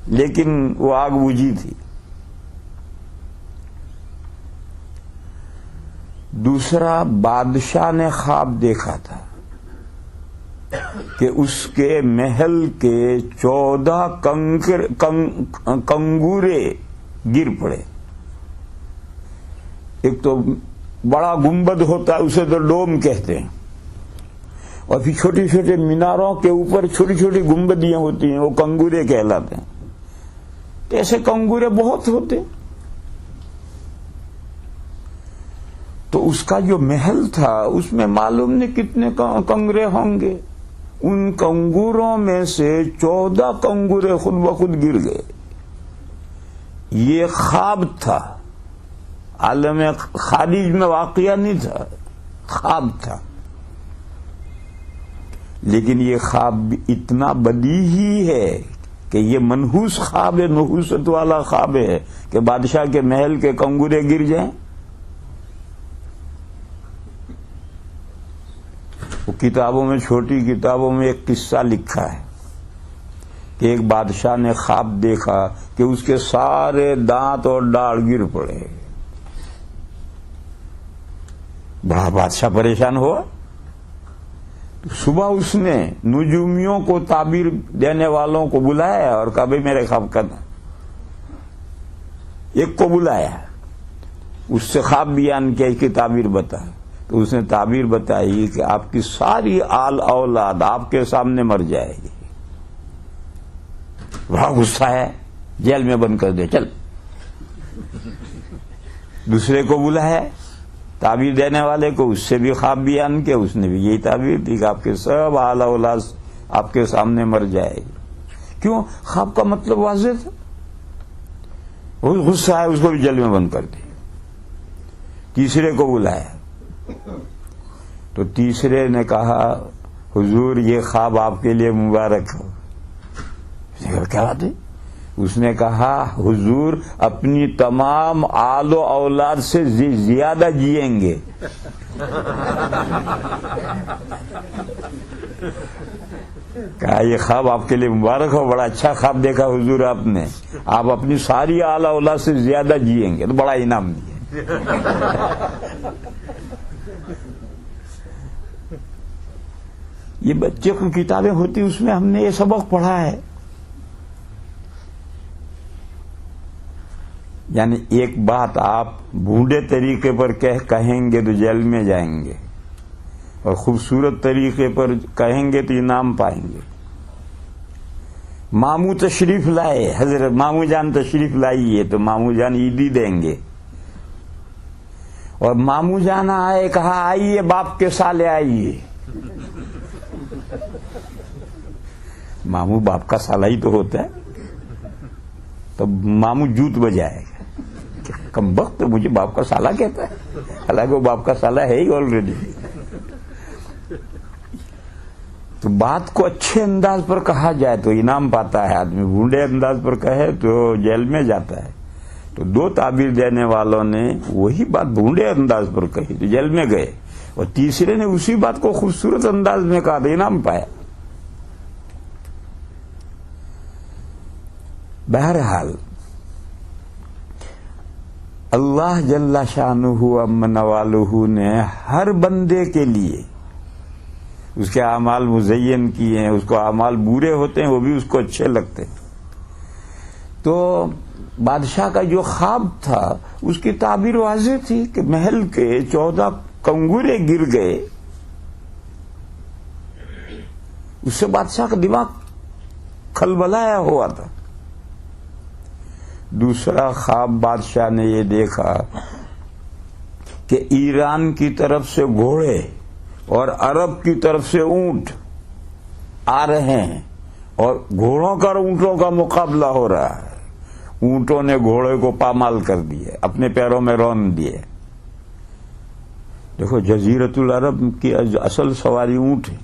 لیکن وہ آگ بجھی تھی. دوسرا، بادشاہ نے خواب دیکھا تھا کہ اس کے محل کے 14 کنگورے گر پڑے. ایک تو بڑا گنبد ہوتا ہے، اسے تو ڈوم کہتے ہیں، اور پھر چھوٹی چھوٹے میناروں کے اوپر چھوٹی چھوٹی گنبدیاں ہوتی ہیں، وہ کنگورے کہلاتے ہیں. تو ایسے کنگورے بہت ہوتے. تو اس کا جو محل تھا اس میں معلوم نہیں کتنے کنگورے ہوں گے. ان کنگوروں میں سے 14 کنگورے خود بخود گر گئے. یہ خواب تھا، عالم خارج میں واقعہ نہیں تھا، خواب تھا. لیکن یہ خواب اتنا بدیہی ہے کہ یہ منحوس خواب ہے، نحوست والا خواب ہے کہ بادشاہ کے محل کے کنگورے گر جائیں. وہ کتابوں میں، چھوٹی کتابوں میں ایک قصہ لکھا ہے کہ ایک بادشاہ نے خواب دیکھا کہ اس کے سارے دانت اور ڈاڑھ گر پڑے. بڑا بادشاہ پریشان ہوا. صبح اس نے نجومیوں کو تعبیر دینے والوں کو بلایا اور کہا بھائی میرے خواب کا ایک کو بلایا، اس سے خواب بیان کیا کہ تعبیر بتا، تو اس نے تعبیر بتائی کہ آپ کی ساری آل اولاد آپ کے سامنے مر جائے گی. بڑا غصہ ہے، جیل میں بند کر دے چل. دوسرے کو بلایا تعبیر دینے والے کو، اس سے بھی خواب بیان کیا، اس نے بھی یہی تعبیر دی کہ آپ کے سب آل اولاد آپ کے سامنے مر جائے گی. کیوں؟ خواب کا مطلب واضح تھا. غصہ ہے، اس کو بھی جیل میں بند کر دیا. تیسرے کو بلایا تو تیسرے نے کہا حضور یہ خواب آپ کے لیے مبارک ہو. کیا بات ہے؟ اس نے کہا حضور اپنی تمام آل و اولاد سے زیادہ جیئیں گے. کہا یہ خواب آپ کے لیے مبارک ہو، بڑا اچھا خواب دیکھا حضور آپ نے، آپ اپنی ساری آل اولاد سے زیادہ جیئیں گے، تو بڑا انعام دیا. یہ بچے کو کتابیں ہوتی اس میں ہم نے یہ سبق پڑھا ہے. یعنی ایک بات آپ بھونڈے طریقے پر کہیں گے تو جیل میں جائیں گے، اور خوبصورت طریقے پر کہیں گے تو انعام پائیں گے. ماموں تشریف لائے، حضرت ماموں جان تشریف لائیے تو ماموں جان عیدی دیں گے. اور ماموں جان آئے، کہا آئیے باپ کے سالے آئیے. ماموں باپ کا سالہ ہی تو ہوتا ہے، تو ماموں جوت بجائے گا، کم وقت مجھے باپ کا سالہ کہتا ہے، حالانکہ وہ باپ کا سالہ ہے ہی آلریڈی. تو بات کو اچھے انداز پر کہا جائے تو انعام پاتا ہے آدمی، بھونڈے انداز پر کہے تو جیل میں جاتا ہے. تو دو تعبیر دینے والوں نے وہی بات بھونڈے انداز پر کہی تو جیل میں گئے، اور تیسرے نے اسی بات کو خوبصورت انداز میں کہا تو انعام پایا. بہرحال اللہ جل شانہ امن والہ نے ہر بندے کے لیے اس کے اعمال مزین کیے ہیں. اس کو اعمال برے ہوتے ہیں وہ بھی اس کو اچھے لگتے ہیں. تو بادشاہ کا جو خواب تھا اس کی تعبیر واضح تھی کہ محل کے 14 کنگورے گر گئے. اس سے بادشاہ کا دماغ کھلبلایا ہوا تھا. دوسرا خواب بادشاہ نے یہ دیکھا کہ ایران کی طرف سے گھوڑے اور عرب کی طرف سے اونٹ آ رہے ہیں، اور گھوڑوں کا اور اونٹوں کا مقابلہ ہو رہا ہے. اونٹوں نے گھوڑے کو پامال کر دیے، اپنے پیروں میں رون دیے. دیکھو جزیرت العرب کی اصل سواری اونٹ ہے،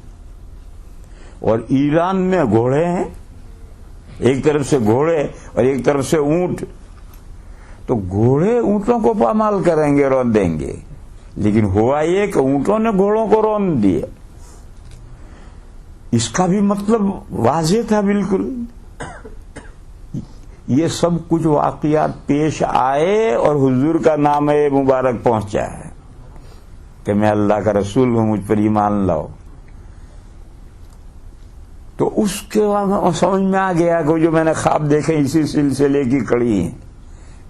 اور ایران میں گھوڑے ہیں، ایک طرف سے گھوڑے اور ایک طرف سے اونٹ. تو گھوڑے اونٹوں کو پامال کریں گے، رون دیں گے. لیکن ہوا یہ کہ اونٹوں نے گھوڑوں کو رون دیے. اس کا بھی مطلب واضح تھا بالکل. یہ سب کچھ واقعات پیش آئے اور حضور کا نام مبارک پہنچا ہے کہ میں اللہ کا رسول ہوں، مجھ پر ایمان لاؤ. تو اس کے بعد سمجھ میں آ گیا کہ جو میں نے خواب دیکھے اسی سلسلے کی کڑی ہیں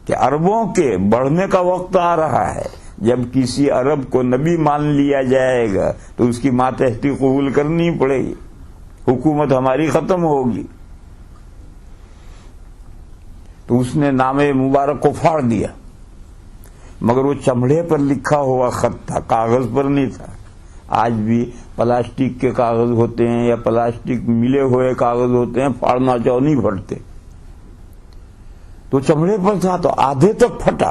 کہ عربوں کے بڑھنے کا وقت آ رہا ہے. جب کسی عرب کو نبی مان لیا جائے گا تو اس کی ماتحتی قبول کرنی پڑے گی، حکومت ہماری ختم ہوگی. تو اس نے نام مبارک کو پھاڑ دیا، مگر وہ چمڑے پر لکھا ہوا خط تھا، کاغذ پر نہیں تھا. آج بھی پلاسٹک کے کاغذ ہوتے ہیں یا پلاسٹک ملے ہوئے کاغذ ہوتے ہیں، پھاڑنا چاہو نہیں پھٹتے. تو چمڑے پر تھا تو آدھے تک پھٹا.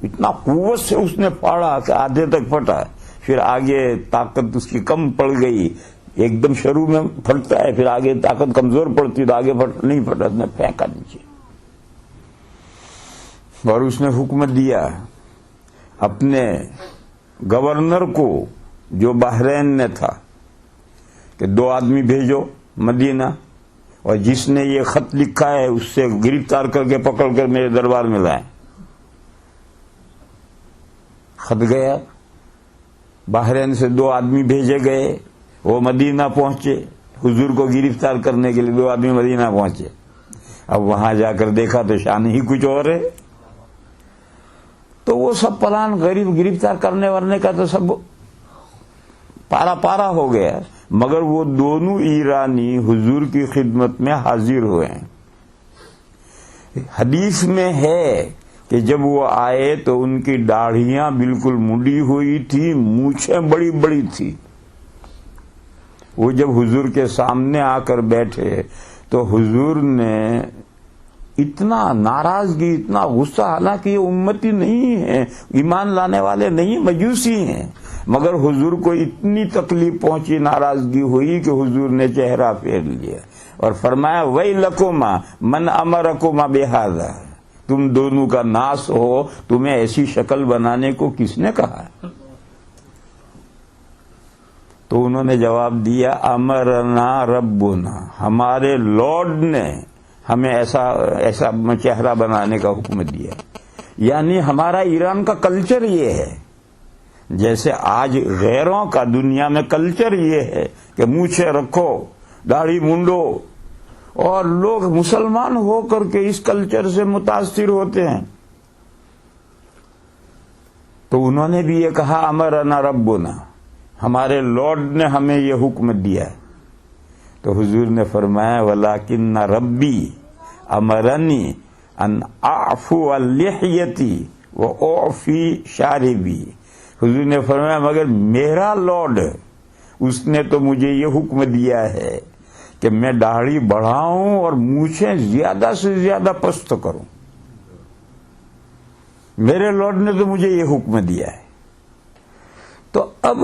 اتنا قوت سے اس نے پھاڑا کہ آدھے تک پھٹا. پھر آگے طاقت اس کی کم پڑ گئی، ایک دم شروع میں پھٹتا ہے، پھر آگے طاقت کمزور پڑتی تو آگے نہیں پھٹا، اس نے پھینکا نیچے. اور اس نے حکم دیا اپنے گورنر کو جو بحرین میں تھا کہ 2 آدمی بھیجو مدینہ، اور جس نے یہ خط لکھا ہے اس سے گرفتار کر کے پکڑ کر میرے دربار میں لائیں. خط گیا، بحرین سے 2 آدمی بھیجے گئے. وہ مدینہ پہنچے حضور کو گرفتار کرنے کے لیے، 2 آدمی مدینہ پہنچے. اب وہاں جا کر دیکھا تو شان ہی کچھ اور ہے. تو وہ سب پلان گرفتار کرنے ورنے کا تو سب پارا ہو گیا، مگر وہ دونوں ایرانی حضور کی خدمت میں حاضر ہوئے ہیں. حدیث میں ہے کہ جب وہ آئے تو ان کی داڑھیاں بالکل مڈی ہوئی تھی، مونچھیں بڑی بڑی تھی. وہ جب حضور کے سامنے آ کر بیٹھے تو حضور نے اتنا ناراضگی، اتنا غصہ، حالانکہ یہ امتی نہیں ہے، ایمان لانے والے نہیں، مجوسی ہیں، مگر حضور کو اتنی تکلیف پہنچی، ناراضگی ہوئی کہ حضور نے چہرہ پھیر لیا اور فرمایا ویلکما من امرکما بہذا، تم دونوں کا ناس ہو، تمہیں ایسی شکل بنانے کو کس نے کہا؟ تو انہوں نے جواب دیا امرنا ربنا، ہمارے لارڈ نے ہمیں ایسا چہرہ بنانے کا حکم دیا. یعنی ہمارا ایران کا کلچر یہ ہے، جیسے آج غیروں کا دنیا میں کلچر یہ ہے کہ مونچھیں رکھو، داڑھی مونڈو، اور لوگ مسلمان ہو کر کے اس کلچر سے متاثر ہوتے ہیں. تو انہوں نے بھی یہ کہا امرنا ربنا، ہمارے لارڈ نے ہمیں یہ حکم دیا. تو حضور نے فرمایا ولیکن ربی امرنی ان اعفو اللحیتی واعفی شاربی. حضور نے فرمایا مگر میرا لارڈ، اس نے تو مجھے یہ حکم دیا ہے کہ میں داڑھی بڑھاؤں اور مونچھیں زیادہ سے زیادہ پست کروں. میرے لارڈ نے تو مجھے یہ حکم دیا ہے. تو اب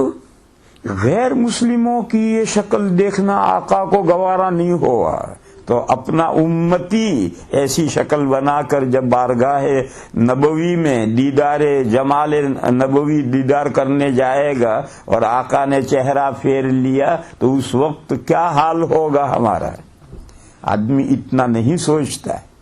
غیر مسلموں کی یہ شکل دیکھنا آقا کو گوارا نہیں ہوا، تو اپنا امتی ایسی شکل بنا کر جب بارگاہ نبوی میں دیدار جمال نبوی دیدار کرنے جائے گا اور آقا نے چہرہ پھیر لیا تو اس وقت کیا حال ہوگا ہمارا؟ آدمی اتنا نہیں سوچتا ہے.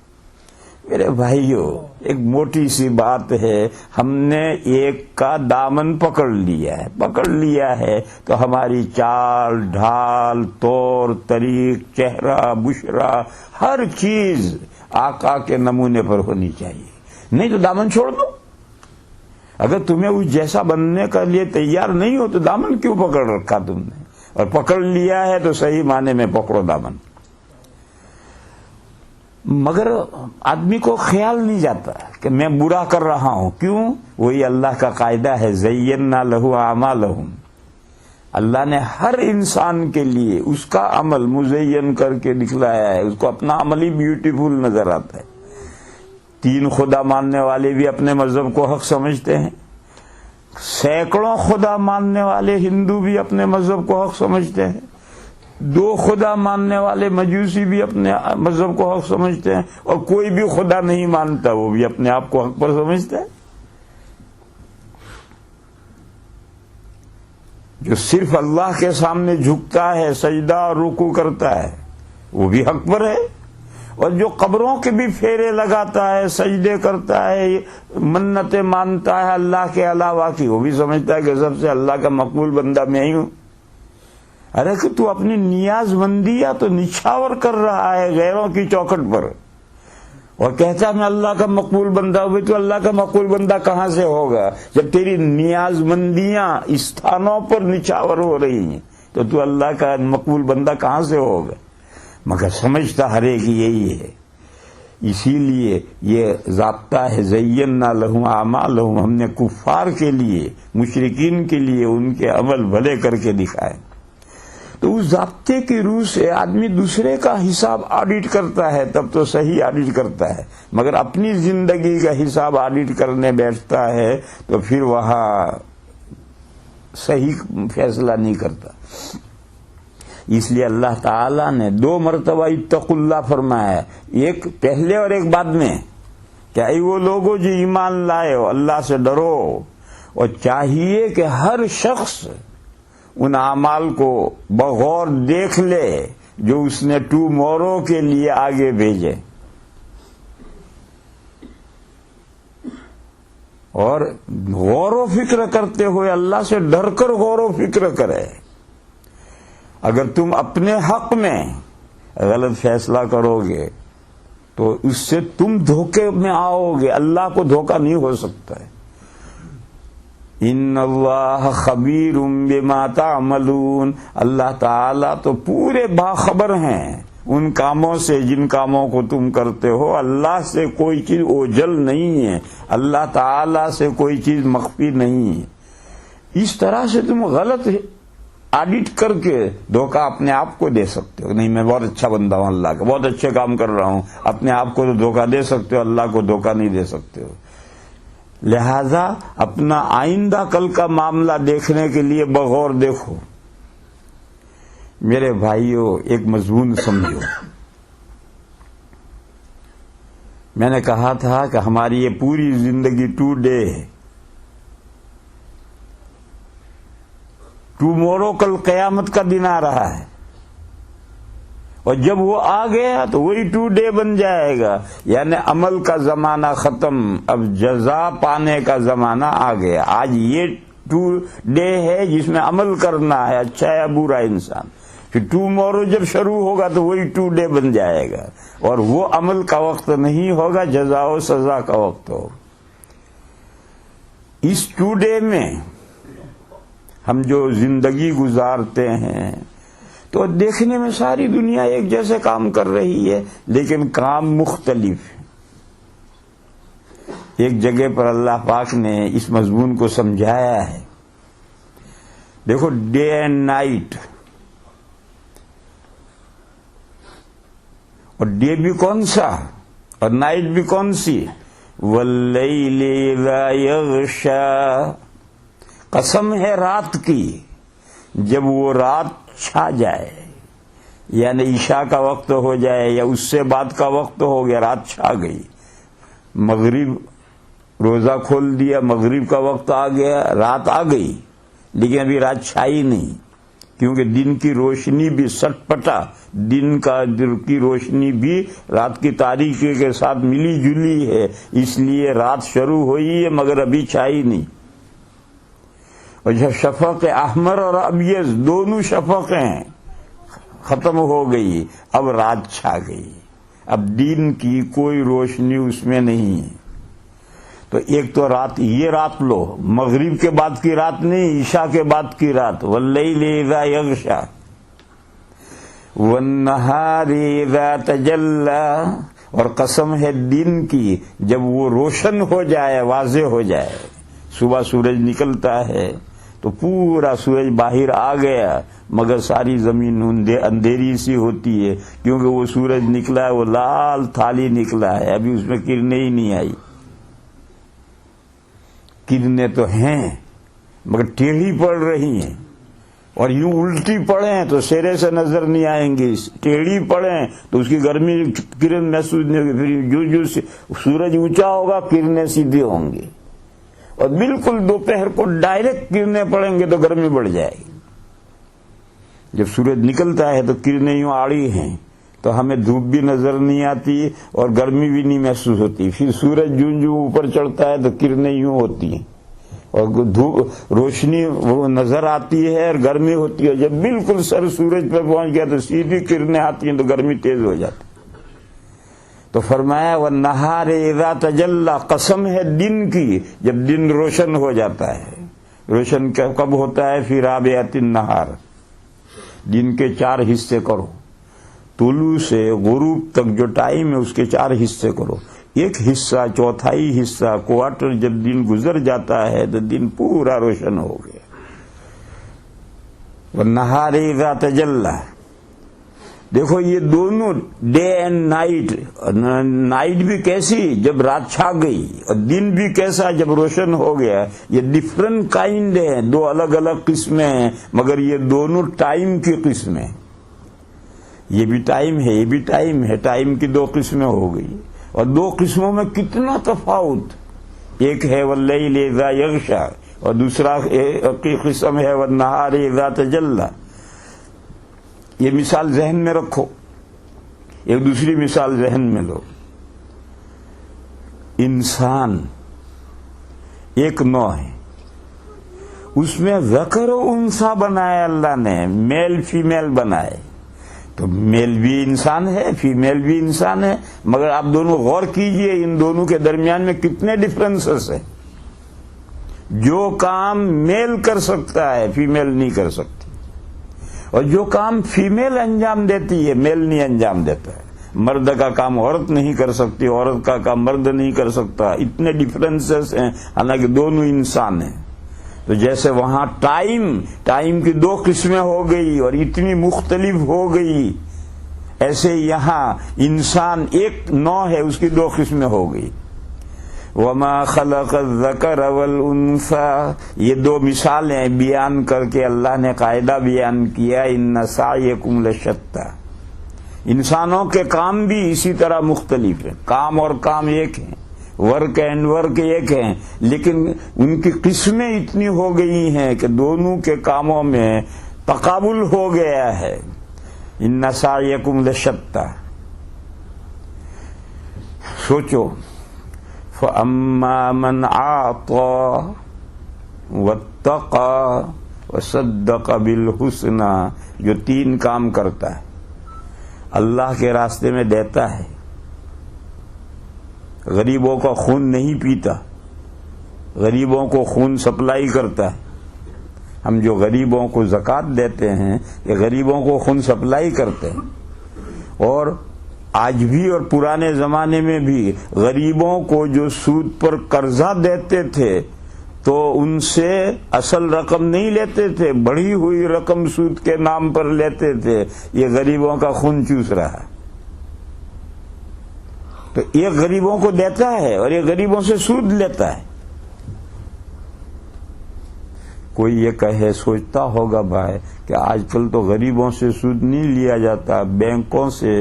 میرے بھائیوں، ایک موٹی سی بات ہے، ہم نے ایک کا دامن پکڑ لیا ہے تو ہماری چال ڈھال، طور طریق، چہرہ بشرا، ہر چیز آقا کے نمونے پر ہونی چاہیے. نہیں تو دامن چھوڑ دو. اگر تمہیں اس جیسا بننے کے لیے تیار نہیں ہو تو دامن کیوں پکڑ رکھا تم نے؟ اور پکڑ لیا ہے تو صحیح معنی میں پکڑو دامن. مگر آدمی کو خیال نہیں جاتا کہ میں برا کر رہا ہوں. کیوں؟ وہی اللہ کا قاعدہ ہے زینا لہو اعمالہم. اللہ نے ہر انسان کے لیے اس کا عمل مزین کر کے دکھلایا ہے، اس کو اپنا عمل ہی بیوٹیفل نظر آتا ہے. 3 خدا ماننے والے بھی اپنے مذہب کو حق سمجھتے ہیں، سینکڑوں خدا ماننے والے ہندو بھی اپنے مذہب کو حق سمجھتے ہیں، 2 خدا ماننے والے مجوسی بھی اپنے مذہب کو حق سمجھتے ہیں، اور کوئی بھی خدا نہیں مانتا وہ بھی اپنے آپ کو حق پر سمجھتا ہے. جو صرف اللہ کے سامنے جھکتا ہے، سجدہ اور رکوع کرتا ہے، وہ بھی حق پر ہے. اور جو قبروں کے بھی پھیرے لگاتا ہے، سجدے کرتا ہے، منتیں مانتا ہے اللہ کے علاوہ کی، وہ بھی سمجھتا ہے کہ سب سے اللہ کا مقبول بندہ میں ہی ہوں. ارے کہ تو اپنی نیاز مندیاں تو نچھاور کر رہا ہے غیروں کی چوکھٹ پر، اور کہتا ہے میں اللہ کا مقبول بندہ ہوں. تو اللہ کا مقبول بندہ کہاں سے ہوگا جب تیری نیاز مندیاں استھانوں پر نچھاور ہو رہی ہیں؟ تو اللہ کا مقبول بندہ کہاں سے ہوگا؟ مگر سمجھتا ہر ایک یہی ہے. اسی لیے یہ ضابطہ ہے زینا لہم اعمالہم. ہم نے کفار کے لیے، مشرکین کے لیے ان کے عمل بھلے کر کے دکھائے. تو اس ضابطے کی روح سے آدمی دوسرے کا حساب آڈٹ کرتا ہے، تب تو صحیح آڈٹ کرتا ہے. مگر اپنی زندگی کا حساب آڈٹ کرنے بیٹھتا ہے تو پھر وہاں صحیح فیصلہ نہیں کرتا. اس لیے اللہ تعالی نے 2 مرتبہ اتقوا اللہ فرمایا، ایک پہلے اور ایک بعد میں، کہ اے وہ لوگوں جو ایمان لائے ہو اللہ سے ڈرو. اور چاہیے کہ ہر شخص ان اعمال کو بغور دیکھ لے جو اس نے ٹومورو کے لیے آگے بھیجے، اور غور و فکر کرتے ہوئے اللہ سے ڈر کر غور و فکر کرے اگر تم اپنے حق میں غلط فیصلہ کرو گے تو اس سے تم دھوکے میں آؤ گے، اللہ کو دھوکہ نہیں ہو سکتا ہے۔ ان اللہ خبیر بما تعملون، اللہ تعالیٰ تو پورے باخبر ہیں ان کاموں سے جن کاموں کو تم کرتے ہو۔ اللہ سے کوئی چیز اوجھل نہیں ہے، اللہ تعالیٰ سے کوئی چیز مخفی نہیں ہے۔ اس طرح سے تم غلط آڈٹ کر کے دھوکہ اپنے آپ کو دے سکتے ہو۔ نہیں میں بہت اچھا بندہ ہوں، اللہ کا بہت اچھے کام کر رہا ہوں، اپنے آپ کو تو دھوکہ دے سکتے ہو، اللہ کو دھوکہ نہیں دے سکتے ہو۔ لہذا اپنا آئندہ کل کا معاملہ دیکھنے کے لیے بغور دیکھو۔ میرے بھائیوں، ایک مضمون سمجھو، میں نے کہا تھا کہ ہماری یہ پوری زندگی 2 ڈے ہے۔ ٹمورو کل قیامت کا دن آ رہا ہے، اور جب وہ آ گیا تو وہی 2 ڈے بن جائے گا، یعنی عمل کا زمانہ ختم، اب جزا پانے کا زمانہ آ گیا۔ آج یہ 2 ڈے ہے جس میں عمل کرنا ہے، اچھا ہے برا انسان۔ پھر ٹمورو جب شروع ہوگا تو وہی 2 ڈے بن جائے گا، اور وہ عمل کا وقت نہیں ہوگا، جزا و سزا کا وقت ہوگا۔ اس 2 ڈے میں ہم جو زندگی گزارتے ہیں تو دیکھنے میں ساری دنیا ایک جیسے کام کر رہی ہے، لیکن کام مختلف ہے۔ ایک جگہ پر اللہ پاک نے اس مضمون کو سمجھایا ہے۔ دیکھو، ڈے اینڈ نائٹ، اور ڈے بھی کون سا اور نائٹ بھی کون سی؟ واللیل اذا یغشا، قسم ہے رات کی جب وہ رات چھا جائے، یعنی عشاء کا وقت ہو جائے یا اس سے بعد کا وقت ہو گیا، رات چھا گئی، مغرب روزہ کھول دیا، مغرب کا وقت آ گیا، رات آ گئی، لیکن ابھی رات چھائی نہیں، کیونکہ دن کی روشنی بھی سٹ پٹا، دن کی روشنی بھی رات کی تاریکی کے ساتھ ملی جلی ہے، اس لیے رات شروع ہوئی ہے مگر ابھی چھائی نہیں۔ اور جب شفق احمر اور ابیض دونوں شفقیں ختم ہو گئی، اب رات چھا گئی، اب دن کی کوئی روشنی اس میں نہیں ہے۔ تو ایک تو رات، یہ رات لو، مغرب کے بعد کی رات نہیں، عشاء کے بعد کی رات، واللیل اذا یغشا والنہار اذا تجلی، اور قسم ہے دن کی جب وہ روشن ہو جائے، واضح ہو جائے۔ صبح سورج نکلتا ہے تو پورا سورج باہر آ گیا، مگر ساری زمین اندھیری سی ہوتی ہے، کیونکہ وہ سورج نکلا ہے، وہ لال تھالی نکلا ہے، ابھی اس میں کرنیں ہی نہیں آئی۔ کرنیں تو ہیں مگر ٹیڑھی پڑ رہی ہیں، اور یوں الٹی پڑیں تو سرے سے نظر نہیں آئیں گی، ٹیڑھی پڑیں تو اس کی گرمی کرن محسوس نہیں ہوگی، پھر جو سورج اونچا ہوگا کرنیں سیدھی ہوں گی، اور بالکل دوپہر کو ڈائریکٹ کرنیں پڑیں گے تو گرمی بڑھ جائے گی۔ جب سورج نکلتا ہے تو کرنیں یوں آڑی ہیں تو ہمیں دھوپ بھی نظر نہیں آتی اور گرمی بھی نہیں محسوس ہوتی، پھر سورج جوں جوں اوپر چڑھتا ہے تو کرنیں یوں ہوتی ہیں اور دھوپ روشنی وہ نظر آتی ہے اور گرمی ہوتی ہے، جب بالکل سر سورج پہ پہنچ گیا تو سیدھی کرنیں آتی ہیں تو گرمی تیز ہو جاتی۔ تو فرمایا والنہار اذا تجلی، قسم ہے دن کی جب دن روشن ہو جاتا ہے۔ روشن کب ہوتا ہے؟ فی رابعۃ النہار، دن کے 4 حصے کرو، طلوع سے غروب تک جو ٹائم ہے اس کے 4 حصے کرو، ایک حصہ، چوتھائی حصہ، کوارٹر جب دن گزر جاتا ہے تو دن پورا روشن ہو گیا۔ والنہار اذا تجلی، دیکھو یہ دونوں ڈے اینڈ نائٹ، نائٹ بھی کیسی جب رات چھا گئی، اور دن بھی کیسا جب روشن ہو گیا، یہ ڈفرنٹ کائنڈ ہیں، 2 الگ الگ قسمیں ہیں، مگر یہ دونوں ٹائم کی قسمیں، یہ بھی ٹائم ہے یہ بھی ٹائم ہے، ٹائم کی 2 قسمیں ہو گئی، اور 2 قسموں میں کتنا تفاوت، ایک ہے واللیل اذا یغشا اور دوسرا کی قسم ہے والنہار اذا تجلی۔ یہ مثال ذہن میں رکھو، ایک دوسری مثال ذہن میں لو۔ انسان ایک نوع ہے، اس میں ذکر و انثى بنایا اللہ نے، میل فیمیل بنائے، تو میل بھی انسان ہے، فیمیل بھی انسان ہے، مگر آپ دونوں غور کیجئے ان دونوں کے درمیان میں کتنے ڈفرنسز ہیں۔ جو کام میل کر سکتا ہے فیمیل نہیں کر سکتی، اور جو کام فیمیل انجام دیتی ہے میل نہیں انجام دیتا ہے۔ مرد کا کام عورت نہیں کر سکتی، عورت کا کام مرد نہیں کر سکتا، اتنے ڈفرنسز ہیں، حالانکہ دونوں انسان ہیں۔ تو جیسے وہاں ٹائم کی دو قسمیں ہو گئی اور اتنی مختلف ہو گئی، ایسے یہاں انسان ایک نوع ہے، اس کی دو قسمیں ہو گئی۔ وما خلق الذکر والانثى، یہ دو مثالیں بیان کر کے اللہ نے قاعدہ بیان کیا، ان سعیکم لشتی، انسانوں کے کام بھی اسی طرح مختلف ہیں، کام اور کام ایک ہیں، ورک اینڈ ورک ایک ہیں، لیکن ان کی قسمیں اتنی ہو گئی ہیں کہ دونوں کے کاموں میں تقابل ہو گیا ہے۔ ان سعیکم لشتی، سوچو، فَأَمَّا مَنْ أَعْطَى وَاتَّقَى وَصَدَّقَ بِالْحُسْنَى، جو تین کام کرتا ہے، اللہ کے راستے میں دیتا ہے، غریبوں کا خون نہیں پیتا، غریبوں کو خون سپلائی کرتا ہے۔ ہم جو غریبوں کو زکوٰۃ دیتے ہیں یہ غریبوں کو خون سپلائی کرتے ہیں، اور آج بھی اور پرانے زمانے میں بھی غریبوں کو جو سود پر قرضہ دیتے تھے تو ان سے اصل رقم نہیں لیتے تھے، بڑھی ہوئی رقم سود کے نام پر لیتے تھے۔ یہ غریبوں کا خون چوس رہا ہے۔ تو ایک غریبوں کو دیتا ہے اور ایک غریبوں سے سود لیتا ہے۔ کوئی یہ کہے، سوچتا ہوگا بھائی کہ آج کل تو غریبوں سے سود نہیں لیا جاتا، بینکوں سے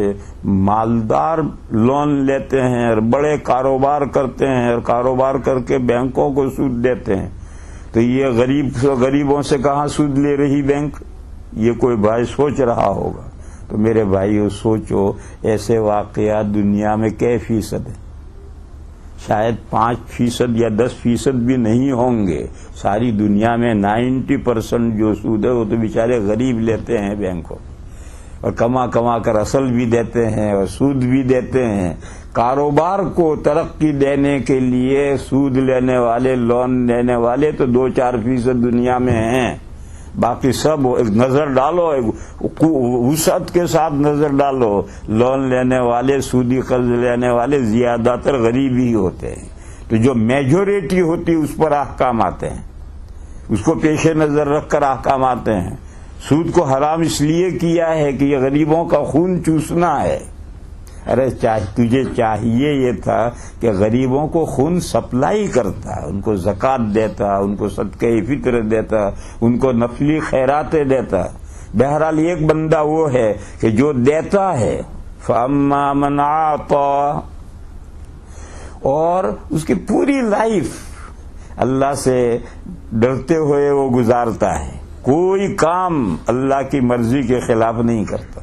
مالدار لون لیتے ہیں اور بڑے کاروبار کرتے ہیں، اور کاروبار کر کے بینکوں کو سود دیتے ہیں، تو یہ غریبوں سے کہاں سود لے رہی بینک؟ یہ کوئی بھائی سوچ رہا ہوگا۔ تو میرے بھائیو سوچو، ایسے واقعات دنیا میں کئی فیصد ہیں؟ شاید 5% یا 10% بھی نہیں ہوں گے۔ ساری دنیا میں 90% جو سود ہے وہ تو بیچارے غریب لیتے ہیں بینکوں، اور کما کر اصل بھی دیتے ہیں اور سود بھی دیتے ہیں۔ کاروبار کو ترقی دینے کے لیے سود لینے والے، لون لینے والے تو 2-4% دنیا میں ہیں، باقی سب ایک نظر ڈالو، وسعت کے ساتھ نظر ڈالو، لون لینے والے، سودی قرض لینے والے زیادہ تر غریب ہی ہوتے ہیں۔ تو جو میجورٹی ہوتی اس پر احکام آتے ہیں، اس کو پیش نظر رکھ کر احکام آتے ہیں۔ سود کو حرام اس لیے کیا ہے کہ یہ غریبوں کا خون چوسنا ہے۔ ارے تجھے چاہیے یہ تھا کہ غریبوں کو خون سپلائی کرتا، ان کو زکوٰۃ دیتا، ان کو صدقہ فطر دیتا، ان کو نفلی خیراتیں دیتا۔ بہرحال ایک بندہ وہ ہے کہ جو دیتا ہے، فَأَمَّا مَنْ أَعْطَى، اور اس کی پوری لائف اللہ سے ڈرتے ہوئے وہ گزارتا ہے، کوئی کام اللہ کی مرضی کے خلاف نہیں کرتا۔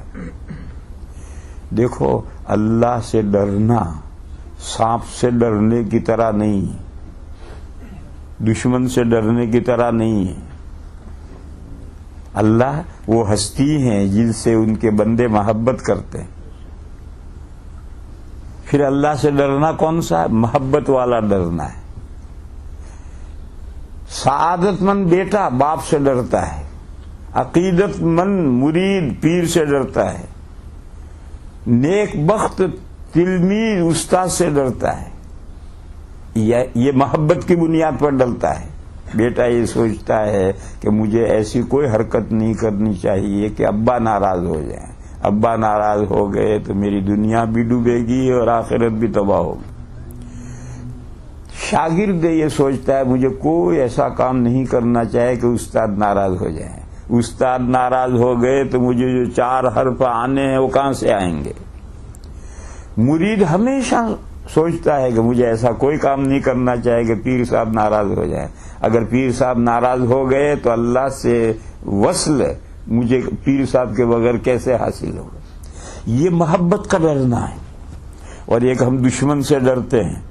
دیکھو، اللہ سے ڈرنا سانپ سے ڈرنے کی طرح نہیں ہے، دشمن سے ڈرنے کی طرح نہیں ہے۔ اللہ وہ ہستی ہیں جن سے ان کے بندے محبت کرتے ہیں۔ پھر اللہ سے ڈرنا کون سا ہے؟ محبت والا ڈرنا ہے۔ سعادت مند بیٹا باپ سے ڈرتا ہے، عقیدت مند مرید پیر سے ڈرتا ہے، نیک بخت تلمید استاد سے ڈرتا ہے۔ یہ محبت کی بنیاد پر ڈرتا ہے۔ بیٹا یہ سوچتا ہے کہ مجھے ایسی کوئی حرکت نہیں کرنی چاہیے کہ ابا ناراض ہو جائیں، ابا ناراض ہو گئے تو میری دنیا بھی ڈوبے گی اور آخرت بھی تباہ ہوگی۔ شاگرد یہ سوچتا ہے مجھے کوئی ایسا کام نہیں کرنا چاہیے کہ استاد ناراض ہو جائیں، استاد ناراض ہو گئے تو مجھے جو 4 حرف آنے ہیں وہ کہاں سے آئیں گے۔ مرید ہمیشہ سوچتا ہے کہ مجھے ایسا کوئی کام نہیں کرنا چاہیے کہ پیر صاحب ناراض ہو جائیں، اگر پیر صاحب ناراض ہو گئے تو اللہ سے وصل مجھے پیر صاحب کے بغیر کیسے حاصل ہوگا۔ یہ محبت کا ڈرنا ہے۔ اور ایک ہم دشمن سے ڈرتے ہیں،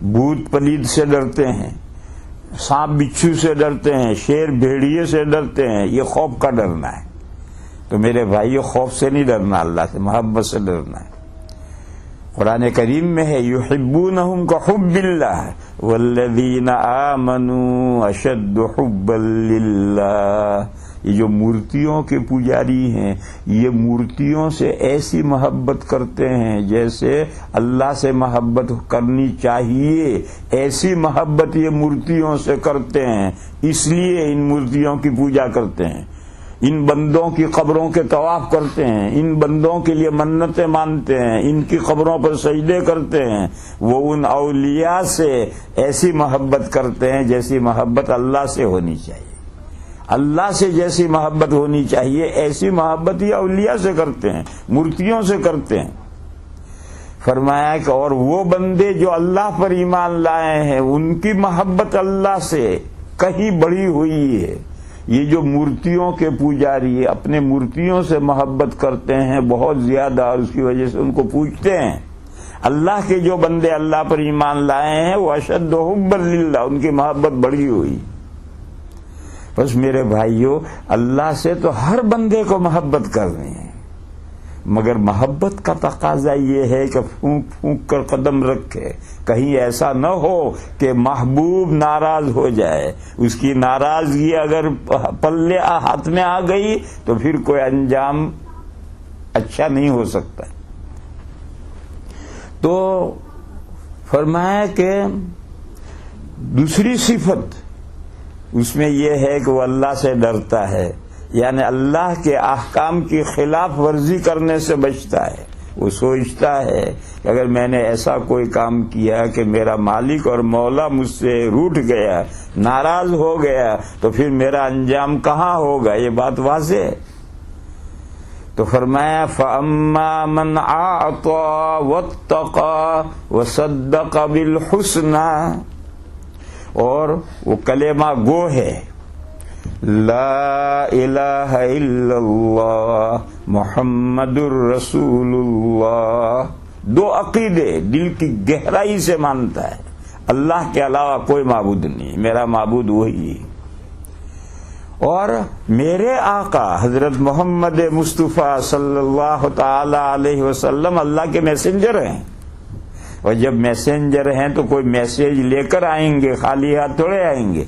بھوت پلید سے ڈرتے ہیں، سانپ بچھو سے ڈرتے ہیں، شیر بھیڑیے سے ڈرتے ہیں، یہ خوف کا ڈرنا ہے۔ تو میرے بھائیو، خوف سے نہیں ڈرنا، اللہ سے محبت سے ڈرنا ہے۔ قرآن کریم میں ہے یحبونہم کحب اللہ والذین آمنوا اشد حبا للہ۔ یہ جو مورتیوں کے پجاری ہیں، یہ مورتیوں سے ایسی محبت کرتے ہیں جیسے اللہ سے محبت کرنی چاہیے، ایسی محبت یہ مورتیوں سے کرتے ہیں، اس لیے ان مورتیوں کی پوجا کرتے ہیں، ان بندوں کی قبروں کے طواف کرتے ہیں، ان بندوں کے لیے منتیں مانتے ہیں، ان کی قبروں پر سجدے کرتے ہیں۔ وہ ان اولیاء سے ایسی محبت کرتے ہیں جیسی محبت اللہ سے ہونی چاہیے، اللہ سے جیسی محبت ہونی چاہیے ایسی محبت یہ اولیاء سے کرتے ہیں، مورتیوں سے کرتے ہیں۔ فرمایا کہ اور وہ بندے جو اللہ پر ایمان لائے ہیں ان کی محبت اللہ سے کہیں بڑھی ہوئی ہے۔ یہ جو مورتیوں کے پجاری اپنے مورتیوں سے محبت کرتے ہیں بہت زیادہ، اور اس کی وجہ سے ان کو پوجتے ہیں۔ اللہ کے جو بندے اللہ پر ایمان لائے ہیں وہ اشد حبا للہ، ان کی محبت بڑھی ہوئی۔ بس میرے بھائیوں، اللہ سے تو ہر بندے کو محبت کرنی ہے، مگر محبت کا تقاضا یہ ہے کہ پھونک پھونک کر قدم رکھے، کہیں ایسا نہ ہو کہ محبوب ناراض ہو جائے۔ اس کی ناراضگی اگر پلے ہاتھ میں آ گئی تو پھر کوئی انجام اچھا نہیں ہو سکتا۔ تو فرمایا کہ دوسری صفت اس میں یہ ہے کہ وہ اللہ سے ڈرتا ہے، یعنی اللہ کے احکام کی خلاف ورزی کرنے سے بچتا ہے۔ وہ سوچتا ہے کہ اگر میں نے ایسا کوئی کام کیا کہ میرا مالک اور مولا مجھ سے روٹھ گیا، ناراض ہو گیا، تو پھر میرا انجام کہاں ہوگا؟ یہ بات واضح ہے۔ تو فرمایا فَأَمَّا مَنْ أَعْطَى وَاتَّقَى وَصَدَّقَ بِالْحُسْنَى، اور وہ کلمہ گو ہے لا الہ الا اللہ محمد الرسول اللہ، دو عقیدے دل کی گہرائی سے مانتا ہے، اللہ کے علاوہ کوئی معبود نہیں، میرا معبود وہی ہے، اور میرے آقا حضرت محمد مصطفیٰ صلی اللہ تعالی علیہ وسلم اللہ کے میسنجر ہیں، اور جب میسنجر ہیں تو کوئی میسیج لے کر آئیں گے، خالی ہاتھ تھوڑے آئیں گے،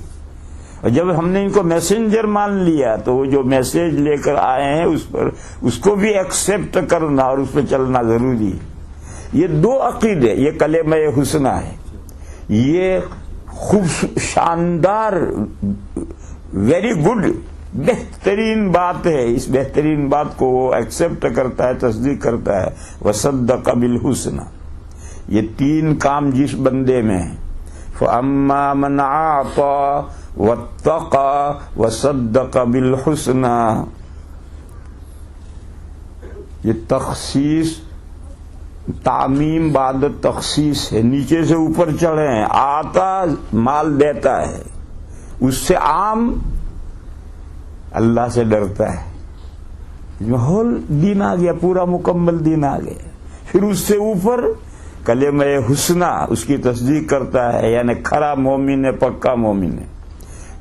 اور جب ہم نے ان کو میسنجر مان لیا تو وہ جو میسیج لے کر آئے ہیں اس کو بھی ایکسپٹ کرنا اور اس پہ چلنا ضروری ہے۔ یہ دو عقیدے، یہ کلمہ حسنہ ہے، یہ خوب شاندار، ویری گڈ، بہترین بات ہے، اس بہترین بات کو وہ ایکسپٹ کرتا ہے، تصدیق کرتا ہے۔ وصدق بالحسنى، یہ تین کام جس بندے میں ہیں، فَأَمَّا مَنْ أَعْطَى وَاتَّقَى وَصَدَّقَ بِالْحُسْنَى، یہ تخصیص، تعمیم بعد تخصیص ہے، نیچے سے اوپر چڑھیں، آتا مال دیتا ہے، اس سے عام اللہ سے ڈرتا ہے، ہول دین آ گیا، پورا مکمل دین آ گیا۔ پھر اس سے اوپر کلمہ حسنہ، اس کی تصدیق کرتا ہے، یعنی کھرا مومن ہے، پکا مومن ہے۔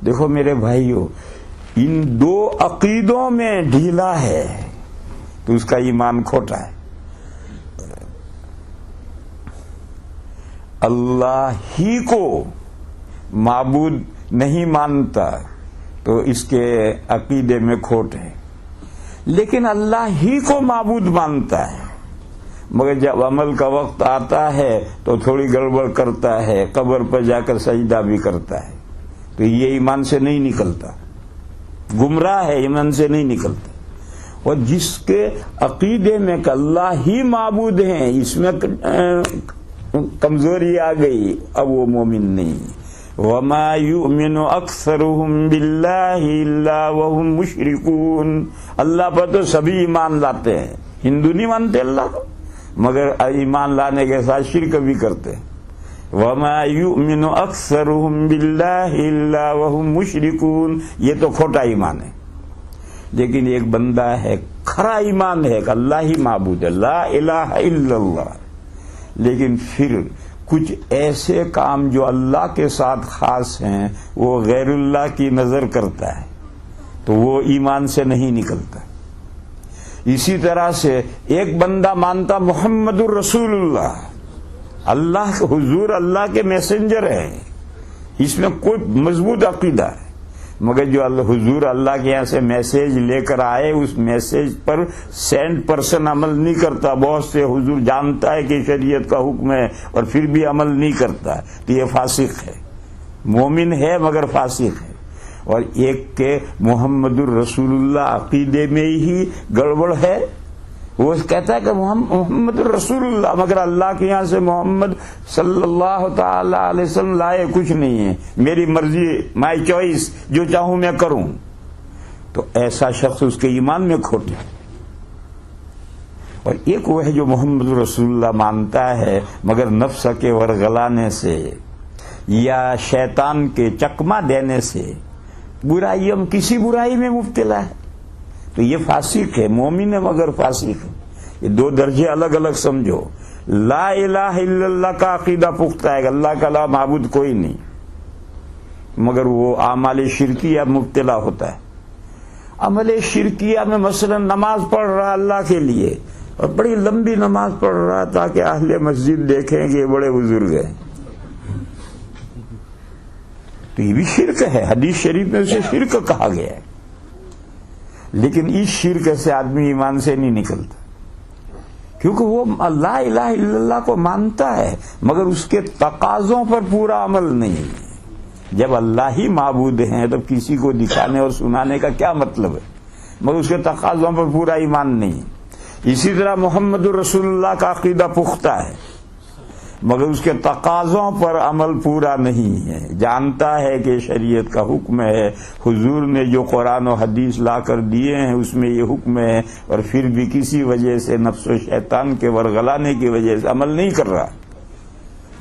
دیکھو میرے بھائیو، ان دو عقیدوں میں ڈھیلا ہے تو اس کا ایمان کھوٹا ہے۔ اللہ ہی کو معبود نہیں مانتا تو اس کے عقیدے میں کھوٹ ہے، لیکن اللہ ہی کو معبود مانتا ہے، مگر جب عمل کا وقت آتا ہے تو تھوڑی گڑبڑ کرتا ہے، قبر پر جا کر سجدہ بھی کرتا ہے، تو یہ ایمان سے نہیں نکلتا، گمراہ ہے، ایمان سے نہیں نکلتا۔ اور جس کے عقیدے میں کہ اللہ ہی معبود ہیں، اس میں کمزوری آ گئی، اب وہ مومن نہیں۔ وَمَا يُؤْمِنُ أَكْثَرُهُمْ بِاللَّهِ إِلَّا وَهُمْ مُشْرِكُونَ، اللہ پر تو سبھی ایمان لاتے ہیں، ہندو نہیں مانتے اللہ کو، مگر ایمان لانے کے ساتھ شرک بھی کرتے ہیں۔ وَمَا يُؤْمِنُ أَكْثَرُهُمْ بِاللَّهِ إِلَّا وَهُمْ مُشْرِكُونَ، یہ تو کھوٹا ایمان ہے۔ لیکن ایک بندہ ہے کھرا ایمان ہے کہ اللہ ہی معبود ہے، لا الہ الا اللہ، لیکن پھر کچھ ایسے کام جو اللہ کے ساتھ خاص ہیں وہ غیر اللہ کی نظر کرتا ہے تو وہ ایمان سے نہیں نکلتا. اسی طرح سے ایک بندہ مانتا محمد الرسول اللہ حضور اللہ کے میسنجر ہیں، اس میں کوئی مضبوط عقیدہ ہے، مگر جو حضور اللہ کے یہاں سے میسج لے کر آئے اس میسج پر سینٹ پرسن عمل نہیں کرتا. بہت سے حضور جانتا ہے کہ شریعت کا حکم ہے اور پھر بھی عمل نہیں کرتا تو یہ فاسق ہے. مومن ہے مگر فاسق ہے. اور ایک کے محمد الرسول اللہ عقیدے میں ہی گڑبڑ ہے، وہ کہتا ہے کہ محمد الرسول اللہ مگر اللہ کے یہاں سے محمد صلی اللہ تعالی علیہ وسلم لائے کچھ نہیں ہے، میری مرضی، مائی چوائس، جو چاہوں میں کروں. تو ایسا شخص اس کے ایمان میں کھوٹے. اور ایک وہ ہے جو محمد رسول اللہ مانتا ہے مگر نفس کے ورغلانے سے یا شیطان کے چکما دینے سے کسی برائی میں مبتلا ہے تو یہ فاسق ہے. مومن ہے مگر فاسق ہے. یہ دو درجے الگ الگ سمجھو. لا الہ الا اللہ کا عقیدہ پختہ ہے کہ اللہ کا لا معبود کوئی نہیں، مگر وہ اعمال شرکیہ مبتلا ہوتا ہے. عمل شرکیہ میں مثلا نماز پڑھ رہا اللہ کے لیے اور بڑی لمبی نماز پڑھ رہا تاکہ اہل مسجد دیکھیں کہ یہ بڑے بزرگ ہیں، تو یہ بھی شرک ہے. حدیث شریف میں اسے شرک کہا گیا ہے. لیکن اس شرک سے آدمی ایمان سے نہیں نکلتا، کیونکہ وہ لا الہ الا اللہ کو مانتا ہے مگر اس کے تقاضوں پر پورا عمل نہیں ہے. جب اللہ ہی معبود ہیں تو کسی کو دکھانے اور سنانے کا کیا مطلب ہے، مگر اس کے تقاضوں پر پورا ایمان نہیں. اسی طرح محمد الرسول اللہ کا عقیدہ پختہ ہے مگر اس کے تقاضوں پر عمل پورا نہیں ہے. جانتا ہے کہ شریعت کا حکم ہے، حضور نے جو قرآن و حدیث لا کر دیے ہیں اس میں یہ حکم ہے، اور پھر بھی کسی وجہ سے نفس و شیطان کے ورغلانے کی وجہ سے عمل نہیں کر رہا.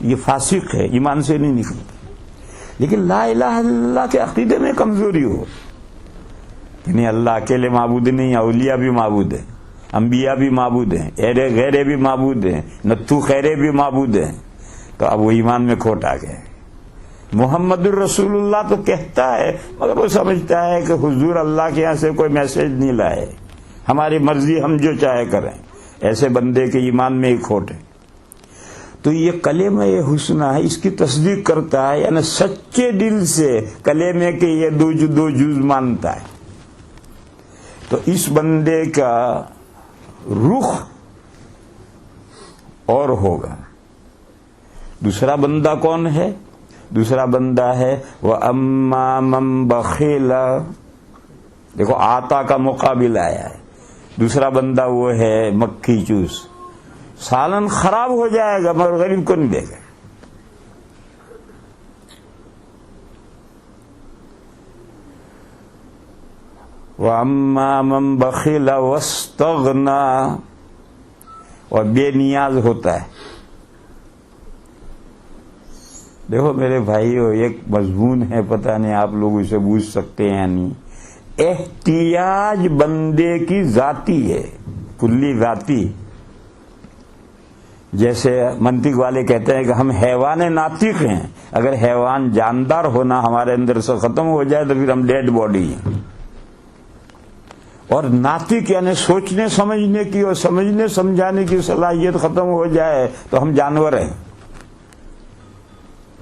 یہ فاسق ہے، ایمان سے نہیں نکلتا. لیکن لا الہ الا اللہ کے عقیدے میں کمزوری ہو کہ نہیں، اللہ اکیلے معبود نہیں، اولیاء بھی معبود ہیں، انبیاء بھی معبود ہیں، غیرے بھی معبود ہیں، نتھو خیرے بھی معبود ہیں، تو اب وہ ایمان میں کھوٹ آ گئے. محمد الرسول اللہ تو کہتا ہے مگر وہ سمجھتا ہے کہ حضور اللہ کے یہاں سے کوئی میسج نہیں لائے، ہماری مرضی ہم جو چاہے کریں. ایسے بندے کے ایمان میں ہی کھوٹ ہے. تو یہ کلمہ حسنہ ہے، اس کی تصدیق کرتا ہے، یعنی سچے دل سے کلمے کے یہ دو جز مانتا ہے. تو اس بندے کا رخ اور ہوگا. دوسرا بندہ کون ہے؟ دوسرا بندہ ہے وَأَمَّا مَن بَخِلَ. دیکھو آتا کا مقابل آیا ہے. دوسرا بندہ وہ ہے مکھی چوس، سالن خراب ہو جائے گا مگر غریب کو نہیں دے گا. وَأَمَّا مَن بَخِلَ وَاسْتَغْنَى، اور بے نیاز ہوتا ہے. دیکھو میرے بھائیو، ایک مضمون ہے، پتہ نہیں آپ لوگ اسے بوجھ سکتے ہیں یا نہیں. احتیاج بندے کی ذاتی ہے، کلی ذاتی. جیسے منطق والے کہتے ہیں کہ ہم حیوان ناطق ہیں، اگر حیوان جاندار ہونا ہمارے اندر سے ختم ہو جائے تو پھر ہم ڈیڈ باڈی ہیں. اور ناطق یعنی سوچنے سمجھنے کی اور سمجھنے سمجھانے کی صلاحیت ختم ہو جائے تو ہم جانور ہیں.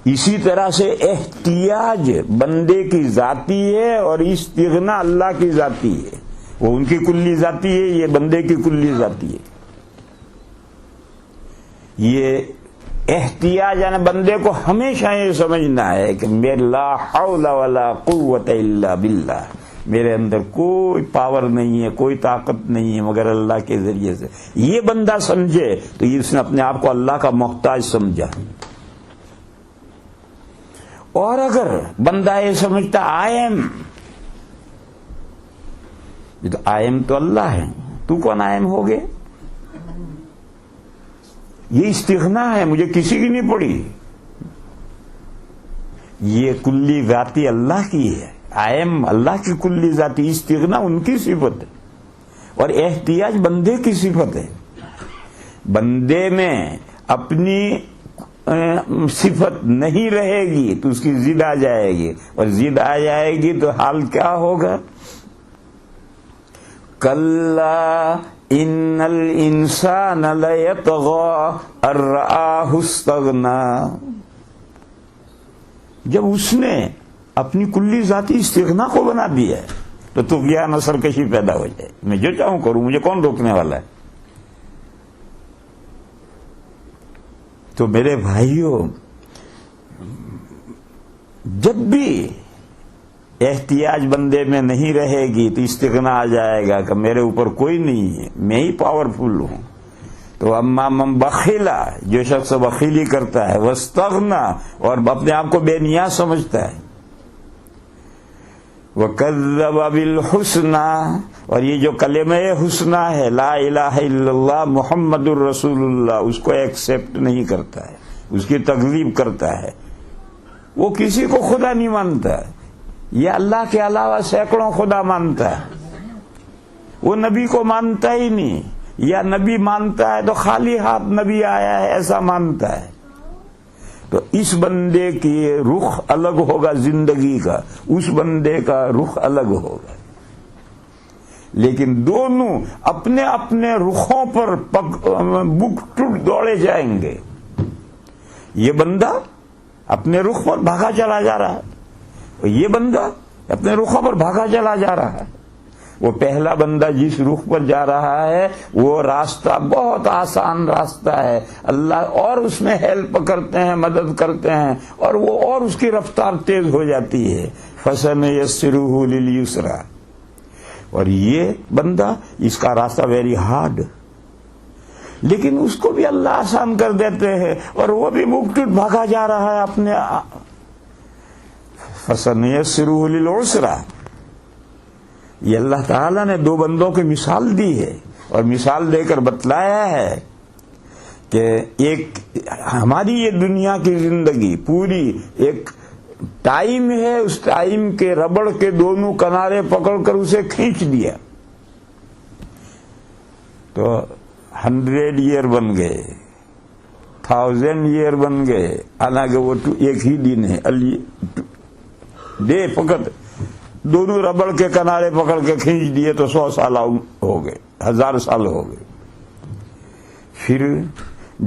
اسی طرح سے احتیاج بندے کی ذاتی ہے اور استغنا اللہ کی ذاتی ہے. وہ ان کی کلی ذاتی ہے، یہ بندے کی کلی ذاتی ہے. یہ احتیاج یعنی بندے کو ہمیشہ یہ سمجھنا ہے کہ میرے لا حول ولا قوت الا باللہ، میرے اندر کوئی پاور نہیں ہے، کوئی طاقت نہیں ہے مگر اللہ کے ذریعے سے. یہ بندہ سمجھے تو اس نے اپنے آپ کو اللہ کا محتاج سمجھا. اور اگر بندہ یہ سمجھتا آئی ایم، یہ تو آئی ایم تو اللہ ہے، تو کون آئی ایم ہو گئے؟ یہ استغنا ہے، مجھے کسی کی نہیں پڑی. یہ کلی ذاتی اللہ کی ہے، آئی ایم اللہ کی کلی ذاتی، استغنا ان کی صفت ہے اور احتیاج بندے کی صفت ہے. بندے میں اپنی صفت نہیں رہے گی تو اس کی ضد آ جائے گی، اور ضد آ جائے گی تو حال کیا ہوگا؟ کلا ان الانسان لیطغی ان رآہ استغنی، جب اس نے اپنی کلی ذاتی استغنا کو بنا دیا ہے تو طغیان اور سرکشی پیدا ہو جائے، میں جو چاہوں کروں، مجھے کون روکنے والا ہے؟ تو میرے بھائیوں، جب بھی احتیاج بندے میں نہیں رہے گی تو استغنا آ جائے گا کہ میرے اوپر کوئی نہیں ہے، میں ہی پاورفل ہوں۔ تو اما من بخیلا، جو شخص بخیلی کرتا ہے، واستغنا، اور اپنے آپ کو بے نیاز سمجھتا ہے، وکذب بالحسنی، اور یہ جو کلمہ حسنی ہے، لا الہ الا اللہ محمد الرسول اللہ، اس کو ایکسپٹ نہیں کرتا ہے، اس کی تکذیب کرتا ہے، وہ کسی کو خدا نہیں مانتا، یہ اللہ کے علاوہ سینکڑوں خدا مانتا ہے، وہ نبی کو مانتا ہی نہیں، یا نبی مانتا ہے تو خالی ہاتھ نبی آیا ہے ایسا مانتا ہے۔ تو اس بندے کی رخ الگ ہوگا زندگی کا، اس بندے کا رخ الگ ہوگا، لیکن دونوں اپنے اپنے رخوں پر بک ٹوٹ دوڑے جائیں گے۔ یہ بندہ اپنے رخ پر بھاگا چلا جا رہا ہے، یہ بندہ اپنے رخوں پر بھاگا چلا جا رہا ہے۔ وہ پہلا بندہ جس رخ پر جا رہا ہے وہ راستہ بہت آسان راستہ ہے، اللہ اور اس میں ہیلپ کرتے ہیں، مدد کرتے ہیں، اور وہ اور اس کی رفتار تیز ہو جاتی ہے۔ فَسَنُيَسِّرُهُ لِلْيُسْرَىٰ، اور یہ بندہ، اس کا راستہ ویری ہارڈ، لیکن اس کو بھی اللہ آسان کر دیتے ہیں، اور وہ بھی مکٹوٹ بھاگا جا رہا ہے اپنے۔ فَسَنُيَسِّرُهُ لِلْعُسْرَىٰ، یہ اللہ تعالیٰ نے دو بندوں کی مثال دی ہے، اور مثال دے کر بتلایا ہے کہ ایک ہماری یہ دنیا کی زندگی پوری ایک ٹائم ہے، اس ٹائم کے ربڑ کے دونوں کنارے پکڑ کر اسے کھینچ دیا تو 100 ایئر بن گئے، 1000 ایئر بن گئے، حالانکہ وہ ایک ہی دن ہے، ڈے فقط دونوں ربڑ کے کنارے پکڑ کے کھینچ دیے تو 100 سال ہو گئے، 1000 سال ہو گئے۔ پھر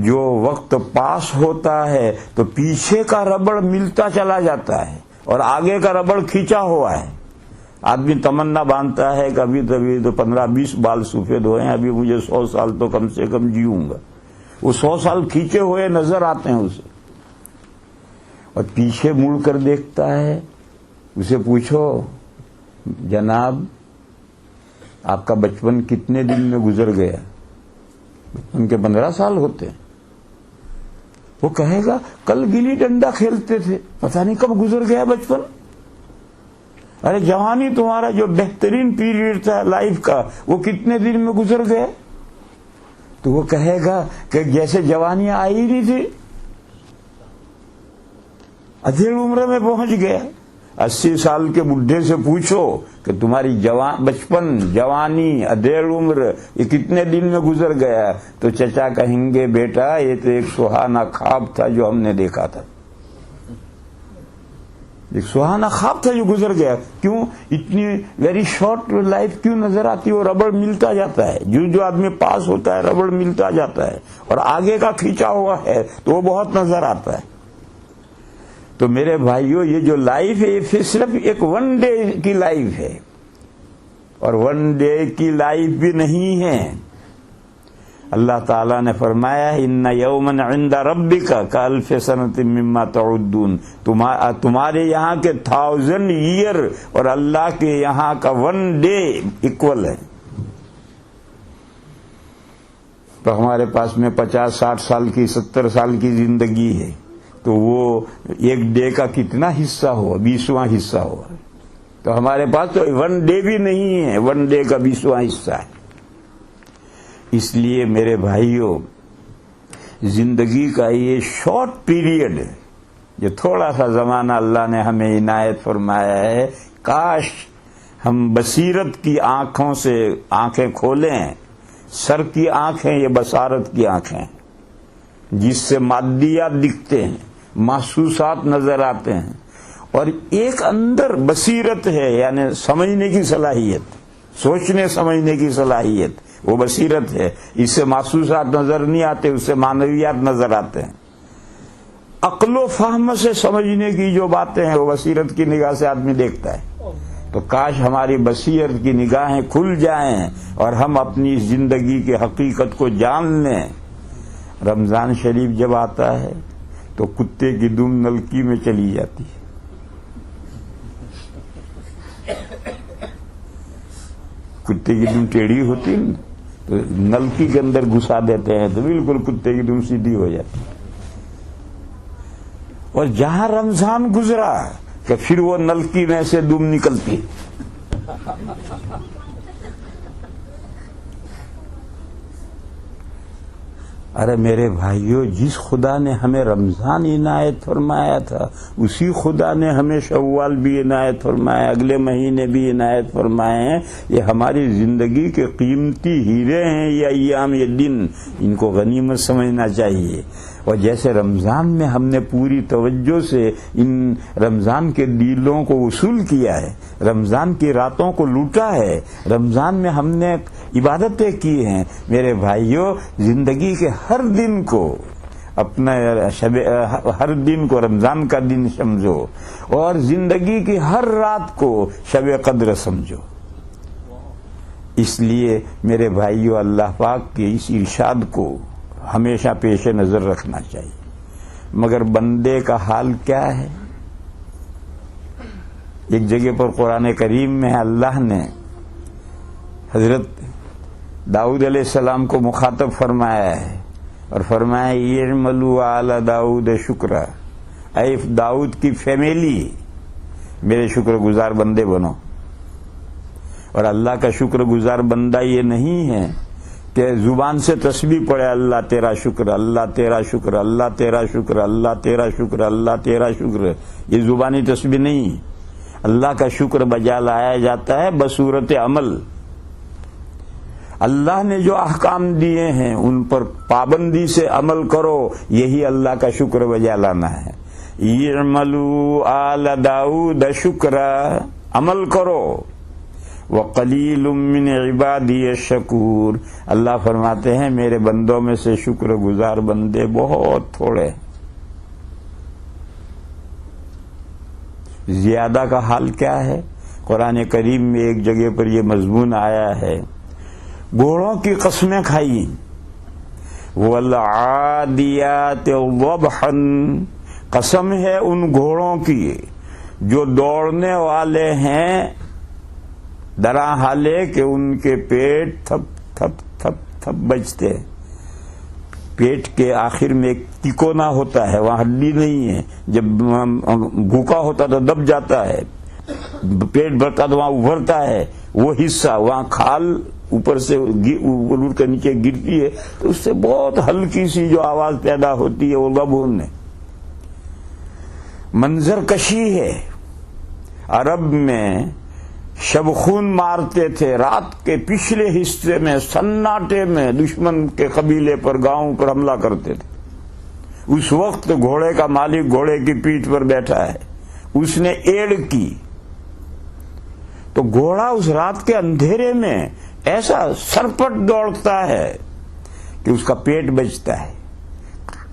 جو وقت پاس ہوتا ہے تو پیچھے کا ربڑ ملتا چلا جاتا ہے اور آگے کا ربڑ کھینچا ہوا ہے۔ آدمی تمنا باندھتا ہے کہ ابھی تو 15-20 بال سفید ہوئے ہیں، ابھی مجھے 100 سال تو کم سے کم جیوں گا، وہ 100 سال کھینچے ہوئے نظر آتے ہیں اسے، اور پیچھے مڑ کر دیکھتا ہے، اسے پوچھو جناب آپ کا بچپن کتنے دن میں گزر گیا؟ بچپن کے 15 سال ہوتے ہیں۔ وہ کہے گا کل گلی ڈنڈا کھیلتے تھے، پتہ نہیں کب گزر گیا بچپن۔ ارے جوانی تمہارا جو بہترین پیریڈ تھا لائف کا، وہ کتنے دن میں گزر گیا؟ تو وہ کہے گا کہ جیسے جوانی آئی نہیں تھی، ادھیڑ عمر میں پہنچ گیا۔ 80 سال کے بڈھے سے پوچھو کہ تمہاری بچپن، جوانی، ادھیڑ عمر یہ کتنے دن میں گزر گیا، تو چچا کہیں گے بیٹا یہ تو ایک سہانا خواب تھا جو ہم نے دیکھا تھا، ایک سہانا خواب تھا جو گزر گیا۔ کیوں اتنی ویری شارٹ لائف کیوں نظر آتی ہے؟ وہ ربڑ ملتا جاتا ہے، جو آدمی پاس ہوتا ہے ربڑ ملتا جاتا ہے، اور آگے کا کھینچا ہوا ہے تو وہ بہت نظر آتا ہے۔ تو میرے بھائیوں، یہ جو لائف ہے یہ صرف ایک 1 ڈے کی لائف ہے، اور 1 ڈے کی لائف بھی نہیں ہے۔ اللہ تعالیٰ نے فرمایا ان یومن عند ربک کالف سنۃ مما تعدون، تمہارے یہاں کے 1000 ایئر اور اللہ کے یہاں کا 1 ڈے ایکول ہے۔ تو ہمارے پاس میں 50-60 سال کی، 70 سال کی زندگی ہے، تو وہ ایک ڈے کا کتنا حصہ ہوا؟ 20واں حصہ ہوا۔ تو ہمارے پاس تو 1 ڈے بھی نہیں ہے، 1 ڈے کا 20واں حصہ ہے۔ اس لیے میرے بھائیوں، زندگی کا یہ شارٹ پیریڈ، جو تھوڑا سا زمانہ اللہ نے ہمیں عنایت فرمایا ہے، کاش ہم بصیرت کی آنکھوں سے آنکھیں کھولیں۔ سر کی آنکھیں یہ بصارت کی آنکھیں، جس سے مادیات دکھتے ہیں، محسوسات نظر آتے ہیں، اور ایک اندر بصیرت ہے، یعنی سمجھنے کی صلاحیت، سوچنے سمجھنے کی صلاحیت، وہ بصیرت ہے۔ اس سے محسوسات نظر نہیں آتے، اس سے معنویات نظر آتے ہیں۔ عقل و فہم سے سمجھنے کی جو باتیں ہیں وہ بصیرت کی نگاہ سے آدمی دیکھتا ہے۔ تو کاش ہماری بصیرت کی نگاہیں کھل جائیں اور ہم اپنی زندگی کی حقیقت کو جان لیں۔ رمضان شریف جب آتا ہے تو کتے کی دم نلکی میں چلی جاتی ہے، کتے کی دم ٹیڑھی ہوتی ہے تو نلکی کے اندر گھسا دیتے ہیں تو بالکل کتے کی دم سیدھی ہو جاتی ہے۔ اور جہاں رمضان گزرا کہ پھر وہ نلکی میں سے دم نکلتی ہے۔ ارے میرے بھائیو، جس خدا نے ہمیں رمضان عنایت فرمایا تھا اسی خدا نے ہمیں شوال بھی عنایت فرمایا، اگلے مہینے بھی عنایت فرمائے ہیں۔ یہ ہماری زندگی کے قیمتی ہیرے ہیں، یہ ایام، یہ دن، ان کو غنیمت سمجھنا چاہیے۔ اور جیسے رمضان میں ہم نے پوری توجہ سے ان رمضان کے دلوں کو وصول کیا ہے، رمضان کی راتوں کو لوٹا ہے، رمضان میں ہم نے عبادتیں کی ہیں، میرے بھائیوں زندگی کے ہر دن کو اپنا ہر دن کو رمضان کا دن سمجھو اور زندگی کی ہر رات کو شب قدر سمجھو۔ اس لیے میرے بھائیوں اللہ پاک کے اس ارشاد کو ہمیشہ پیش نظر رکھنا چاہیے۔ مگر بندے کا حال کیا ہے؟ ایک جگہ پر قرآن کریم میں اللہ نے حضرت داؤد علیہ السلام کو مخاطب فرمایا ہے اور فرمایا اعملوا آل داؤد شکرا، اے داؤد کی فیملی میرے شکر گزار بندے بنو۔ اور اللہ کا شکر گزار بندہ یہ نہیں ہے کہ زبان سے تسبیح پڑھے اللہ تیرا شکر، اللہ تیرا شکر، اللہ تیرا شکر، اللہ تیرا شکر، اللہ تیرا شکر، یہ زبانی تسبیح نہیں۔ اللہ کا شکر بجا لایا جاتا ہے بصورت عمل۔ اللہ نے جو احکام دیے ہیں ان پر پابندی سے عمل کرو، یہی اللہ کا شکر بجا لانا ہے۔ اعملوا آل داؤد شکرا، عمل کرو۔ وَقَلِيلٌ مِّنْ عِبَادِيَ الشَّكُورُ، اللہ فرماتے ہیں میرے بندوں میں سے شکر گزار بندے بہت تھوڑے۔ زیادہ کا حال کیا ہے؟ قرآن کریم میں ایک جگہ پر یہ مضمون آیا ہے، گھوڑوں کی قسمیں کھائی، وَالْعَادِيَاتِ ضَبْحًا، قسم ہے ان گھوڑوں کی جو دوڑنے والے ہیں، درا حالے کہ ان کے پیٹ تھپ تھپ تھپ تھپ بجتے ہیں۔ پیٹ کے آخر میں ایک تکونا ہوتا ہے، وہاں ہڈی نہیں ہے، جب بھوکا ہوتا تو دب جاتا ہے، پیٹ بھرتا تو وہاں ابھرتا ہے، وہ حصہ وہاں کھال اوپر سے اڑ کر نیچے گرتی ہے تو اس سے بہت ہلکی سی جو آواز پیدا ہوتی ہے وہ لبھون ہے۔ منظر کشی ہے۔ عرب میں شب خون مارتے تھے، رات کے پچھلے حصے میں سناٹے میں دشمن کے قبیلے پر، گاؤں پر حملہ کرتے تھے۔ اس وقت گھوڑے کا مالک گھوڑے کی پیٹھ پر بیٹھا ہے، اس نے ایڑ کی تو گھوڑا اس رات کے اندھیرے میں ایسا سرپٹ دوڑتا ہے کہ اس کا پیٹ بجتا ہے۔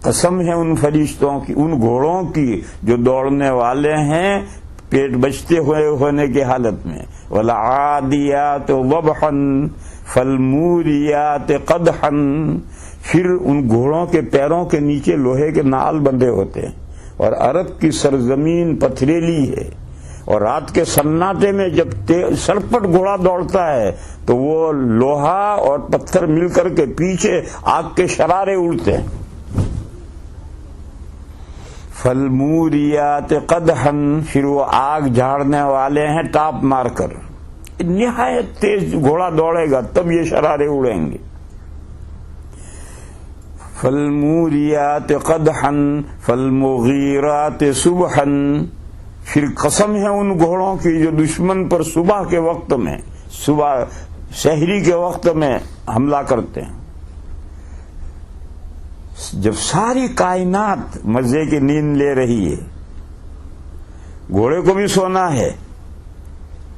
قسم ہے ان فرشتوں کی، ان گھوڑوں کی جو دوڑنے والے ہیں پیٹ بچتے ہوئے ہونے کی حالت میں۔ وَالْعَادِيَاتِ ضَبْحًا فَالْمُورِيَاتِ قَدْحًا، پھر ان گھوڑوں کے پیروں کے نیچے لوہے کے نال بندھے ہوتے ہیں، اور عرب کی سرزمین پتھریلی ہے، اور رات کے سناٹے میں جب سرپٹ گھوڑا دوڑتا ہے تو وہ لوہا اور پتھر مل کر کے پیچھے آگ کے شرارے اڑتے ہیں۔ فَالْمُورِيَاتِ قَدْحًا، پھر وہ آگ جھاڑنے والے ہیں ٹاپ مار کر، نہایت تیز گھوڑا دوڑے گا تب یہ شرارے اڑیں گے۔ فَالْمُورِيَاتِ قَدْحًا فَالْمُغِيرَاتِ صُبْحًا، پھر قسم ہے ان گھوڑوں کی جو دشمن پر صبح کے وقت میں، صبح سحری کے وقت میں حملہ کرتے ہیں۔ جب ساری کائنات مزے کی نیند لے رہی ہے، گھوڑے کو بھی سونا ہے،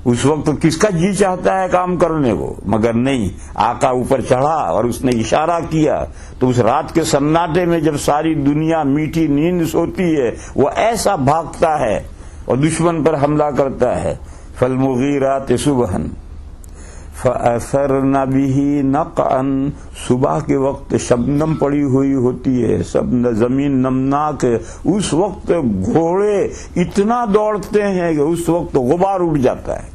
اس وقت کس کا جی چاہتا ہے کام کرنے کو؟ مگر نہیں، آقا اوپر چڑھا اور اس نے اشارہ کیا تو اس رات کے سناٹے میں جب ساری دنیا میٹھی نیند سوتی ہے، وہ ایسا بھاگتا ہے اور دشمن پر حملہ کرتا ہے. فالمغیرات صبحا فأثرن به نقعا، صبح کے وقت شبنم پڑی ہوئی ہوتی ہے، سب زمین نمناک ہے، اس وقت گھوڑے اتنا دوڑتے ہیں کہ اس وقت غبار اڑ جاتا ہے.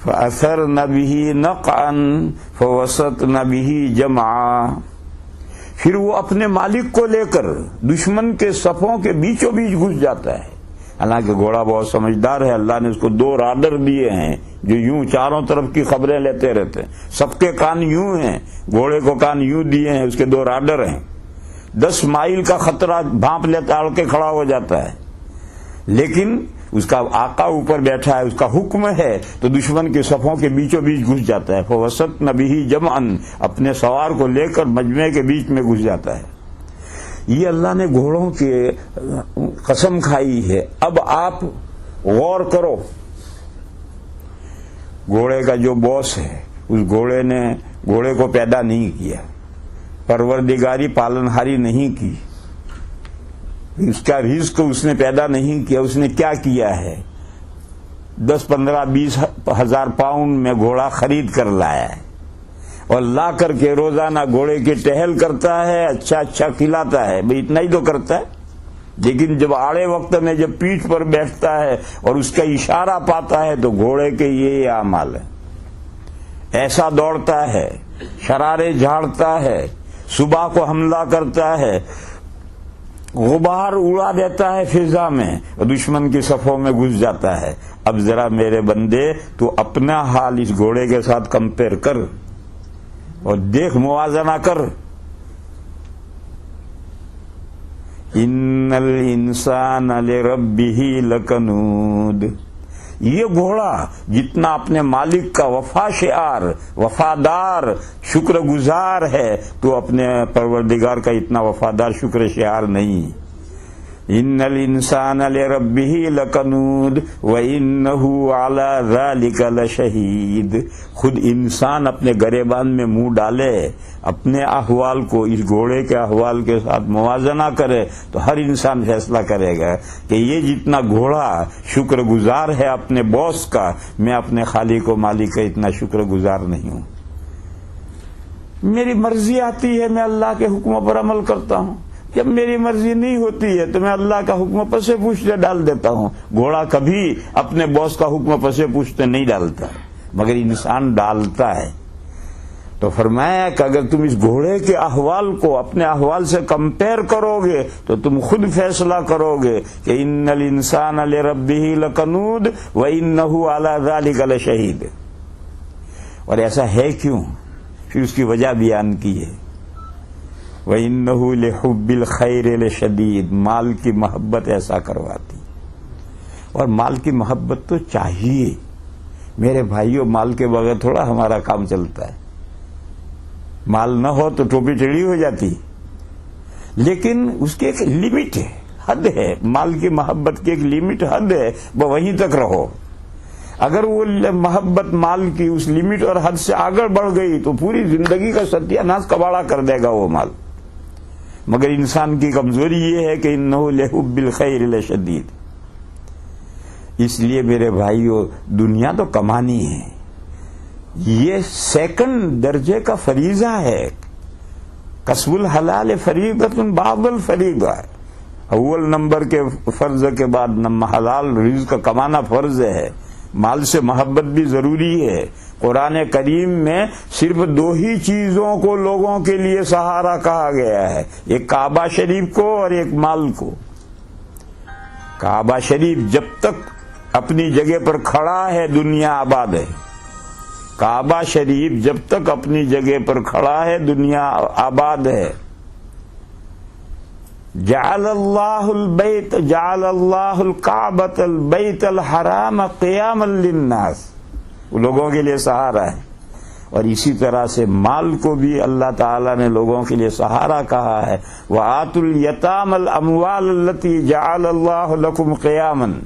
فأثرن به نقعا فوسطن به جمعا، پھر وہ اپنے مالک کو لے کر دشمن کے صفوں کے بیچوں بیچ گھس جاتا ہے. حالانکہ گھوڑا بہت سمجھدار ہے، اللہ نے اس کو 2 رادار دیے ہیں جو یوں چاروں طرف کی خبریں لیتے رہتے ہیں. سب کے کان یوں ہیں، گھوڑے کو کان یوں دیے ہیں، اس کے 2 رادار ہیں. 10 مائل کا خطرہ بھانپ لیتا اڑ کے کھڑا ہو جاتا ہے، لیکن اس کا آقا اوپر بیٹھا ہے، اس کا حکم ہے تو دشمن کے صفوں کے بیچوں بیچ گھس جاتا ہے. فوسطن به جمعا، اپنے سوار کو لے کر مجمع کے بیچ میں گھس جاتا ہے. یہ اللہ نے گھوڑوں کے قسم کھائی ہے. اب آپ غور کرو، گھوڑے کا جو باس ہے، اس گھوڑے نے گھوڑے کو پیدا نہیں کیا، پروردگاری پالنہاری نہیں کی، اس کا رزق اس نے پیدا نہیں کیا. اس نے کیا کیا ہے؟ 10, 15, 20 ہزار پاؤنڈ میں گھوڑا خرید کر لایا ہے اور لا کر کے روزانہ گھوڑے کی ٹہل کرتا ہے، اچھا کھلاتا ہے. بھئی اتنا ہی تو کرتا ہے، لیکن جب آڑے وقت میں جب پیٹھ پر بیٹھتا ہے اور اس کا اشارہ پاتا ہے تو گھوڑے کے یہ اعمال ہے. ایسا دوڑتا ہے، شرارے جھاڑتا ہے، صبح کو حملہ کرتا ہے، غبار اڑا دیتا ہے فضا میں اور دشمن کی صفوں میں گھس جاتا ہے. اب ذرا میرے بندے تو اپنا حال اس گھوڑے کے ساتھ کمپیئر کر اور دیکھ، موازنہ کر. ان الانسان لربہ لکنود، یہ گھوڑا جتنا اپنے مالک کا وفا شعار، وفادار، شکر گزار ہے، تو اپنے پروردگار کا اتنا وفادار شکر شعار نہیں. ان الانسان لربہ لکنود وانہ علی ذلک لشہید. خود انسان اپنے گریبان میں منہ ڈالے، اپنے احوال کو اس گھوڑے کے احوال کے ساتھ موازنہ کرے تو ہر انسان فیصلہ کرے گا کہ یہ جتنا گھوڑا شکر گزار ہے اپنے باس کا، میں اپنے خالق و مالک کا اتنا شکر گزار نہیں ہوں. میری مرضی آتی ہے، میں اللہ کے حکموں پر عمل کرتا ہوں. جب میری مرضی نہیں ہوتی ہے تو میں اللہ کا حکم پسے پوچھتے ڈال دیتا ہوں. گھوڑا کبھی اپنے باس کا حکم پسے پوچھتے نہیں ڈالتا، مگر انسان ڈالتا ہے. تو فرمایا کہ اگر تم اس گھوڑے کے احوال کو اپنے احوال سے کمپیئر کرو گے تو تم خود فیصلہ کرو گے کہ ان الانسان لربہ لکنود وانہ علی ذلک لشہید. اور ایسا ہے کیوں؟ پھر اس کی وجہ بیان کی ہے. وَإِنَّهُ لِحُبِّ الْخَيْرِ لَشَدِيدٌ، مال کی محبت ایسا کرواتی. اور مال کی محبت تو چاہیے میرے بھائیوں، مال کے بغیر تھوڑا ہمارا کام چلتا ہے. مال نہ ہو تو ٹوپی ٹیڑھی ہو جاتی، لیکن اس کی ایک لمٹ ہے، حد ہے. مال کی محبت کی ایک لمٹ، حد ہے، وہیں تک رہو. اگر وہ محبت مال کی اس لمٹ اور حد سے آگے بڑھ گئی تو پوری زندگی کا ستیہ ناش کباڑا کر دے گا وہ مال. مگر انسان کی کمزوری یہ ہے کہ انہ لحب الخیر لشدید. اس لیے میرے بھائیو، دنیا تو کمانی ہے، یہ سیکنڈ درجے کا فریضہ ہے. کسب الحلال فریضۃ بعد الفریضہ. اول نمبر کے فرض کے بعد حلال رزق کمانا فرض ہے. مال سے محبت بھی ضروری ہے. قرآن کریم میں صرف 2 ہی چیزوں کو لوگوں کے لیے سہارا کہا گیا ہے، ایک کعبہ شریف کو اور ایک مال کو. کعبہ شریف جب تک اپنی جگہ پر کھڑا ہے دنیا آباد ہے. کعبہ شریف جب تک اپنی جگہ پر کھڑا ہے دنیا آباد ہے. جعل اللہ الکعبۃ البیت الحرام قیاما للناس، وہ لوگوں کے لیے سہارا ہے. اور اسی طرح سے مال کو بھی اللہ تعالیٰ نے لوگوں کے لیے سہارا کہا ہے. وَآتُوا الْيَتَامَ الْأَمْوَالَ الَّتِي جَعَلَ اللَّهُ لَكُمْ قِيَامًا.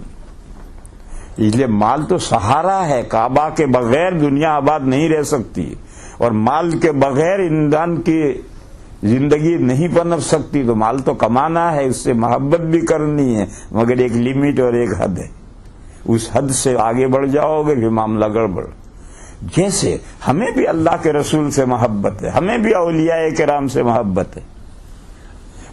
اس لیے مال تو سہارا ہے. کعبہ کے بغیر دنیا آباد نہیں رہ سکتی، اور مال کے بغیر انسان کی زندگی نہیں پنپ سکتی. تو مال تو کمانا ہے، اس سے محبت بھی کرنی ہے، مگر ایک لمٹ اور ایک حد ہے. اس حد سے آگے بڑھ جاؤ گے پھر معاملہ گڑبڑ. جیسے ہمیں بھی اللہ کے رسول سے محبت ہے، ہمیں بھی اولیاء کرام سے محبت ہے،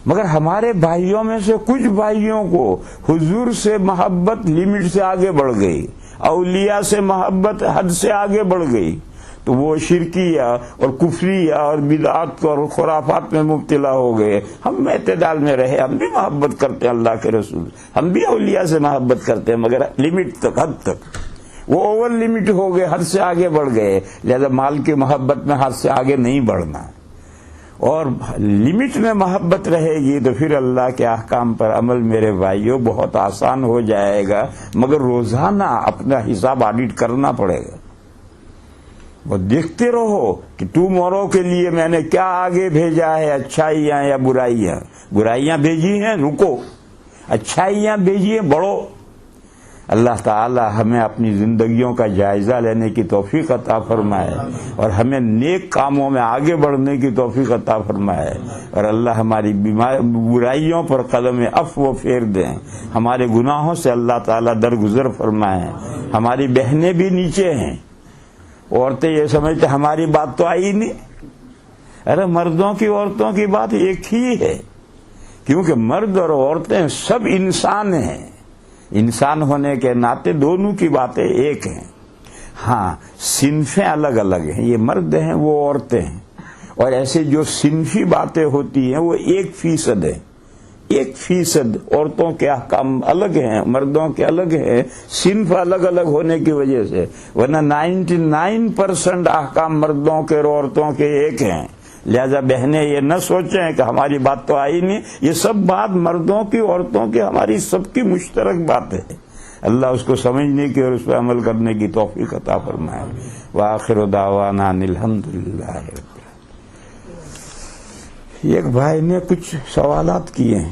مگر ہمارے بھائیوں میں سے کچھ بھائیوں کو حضور سے محبت لمٹ سے آگے بڑھ گئی، اولیاء سے محبت حد سے آگے بڑھ گئی، تو وہ شرکیہ اور کفریہ اور بدعات اور خرافات میں مبتلا ہو گئے. ہم اعتدال میں رہے، ہم بھی محبت کرتے ہیں اللہ کے رسول، ہم بھی اولیاء سے محبت کرتے ہیں، مگر لمٹ تک، حد تک. وہ اوور لمٹ ہو گئے، حد سے آگے بڑھ گئے. لہذا مال کی محبت میں حد سے آگے نہیں بڑھنا، اور لمٹ میں محبت رہے گی تو پھر اللہ کے احکام پر عمل میرے بھائیوں بہت آسان ہو جائے گا. مگر روزانہ اپنا حساب آڈٹ کرنا پڑے گا. وہ دیکھتے رہو کہ ٹمارو کے لیے میں نے کیا آگے بھیجا ہے، اچھائیاں یا برائیاں. برائیاں بھیجی ہیں، رکو. اچھائیاں بھیجیے، بڑھو. اللہ تعالی ہمیں اپنی زندگیوں کا جائزہ لینے کی توفیق عطا فرمائے، اور ہمیں نیک کاموں میں آگے بڑھنے کی توفیق عطا فرمائے، اور اللہ ہماری برائیوں پر قدم عفو پھیر دیں. ہمارے گناہوں سے اللہ تعالی درگزر فرمائے. ہماری بہنیں بھی نیچے ہیں، عورتیں یہ سمجھتے ہماری بات تو آئی نہیں. ارے مردوں کی عورتوں کی بات ایک ہی ہے، کیونکہ مرد اور عورتیں سب انسان ہیں. انسان ہونے کے ناطے دونوں کی باتیں ایک ہیں. ہاں صنفیں الگ الگ ہیں، یہ مرد ہیں وہ عورتیں ہیں، اور ایسے جو صنفی باتیں ہوتی ہیں وہ 1% ہیں. 1% عورتوں کے احکام الگ ہیں، مردوں کے الگ ہیں، صنف الگ الگ ہونے کی وجہ سے. ورنہ 99% احکام مردوں کے اور عورتوں کے ایک ہیں. لہذا بہنیں یہ نہ سوچیں کہ ہماری بات تو آئی نہیں. یہ سب بات مردوں کی عورتوں کی ہماری سب کی مشترک بات ہے. اللہ اس کو سمجھنے کی اور اس پہ عمل کرنے کی توفیق عطا فرمائے. وآخر دعوانا ان الحمدللہ رب العالمین. ایک بھائی نے کچھ سوالات کیے ہیں.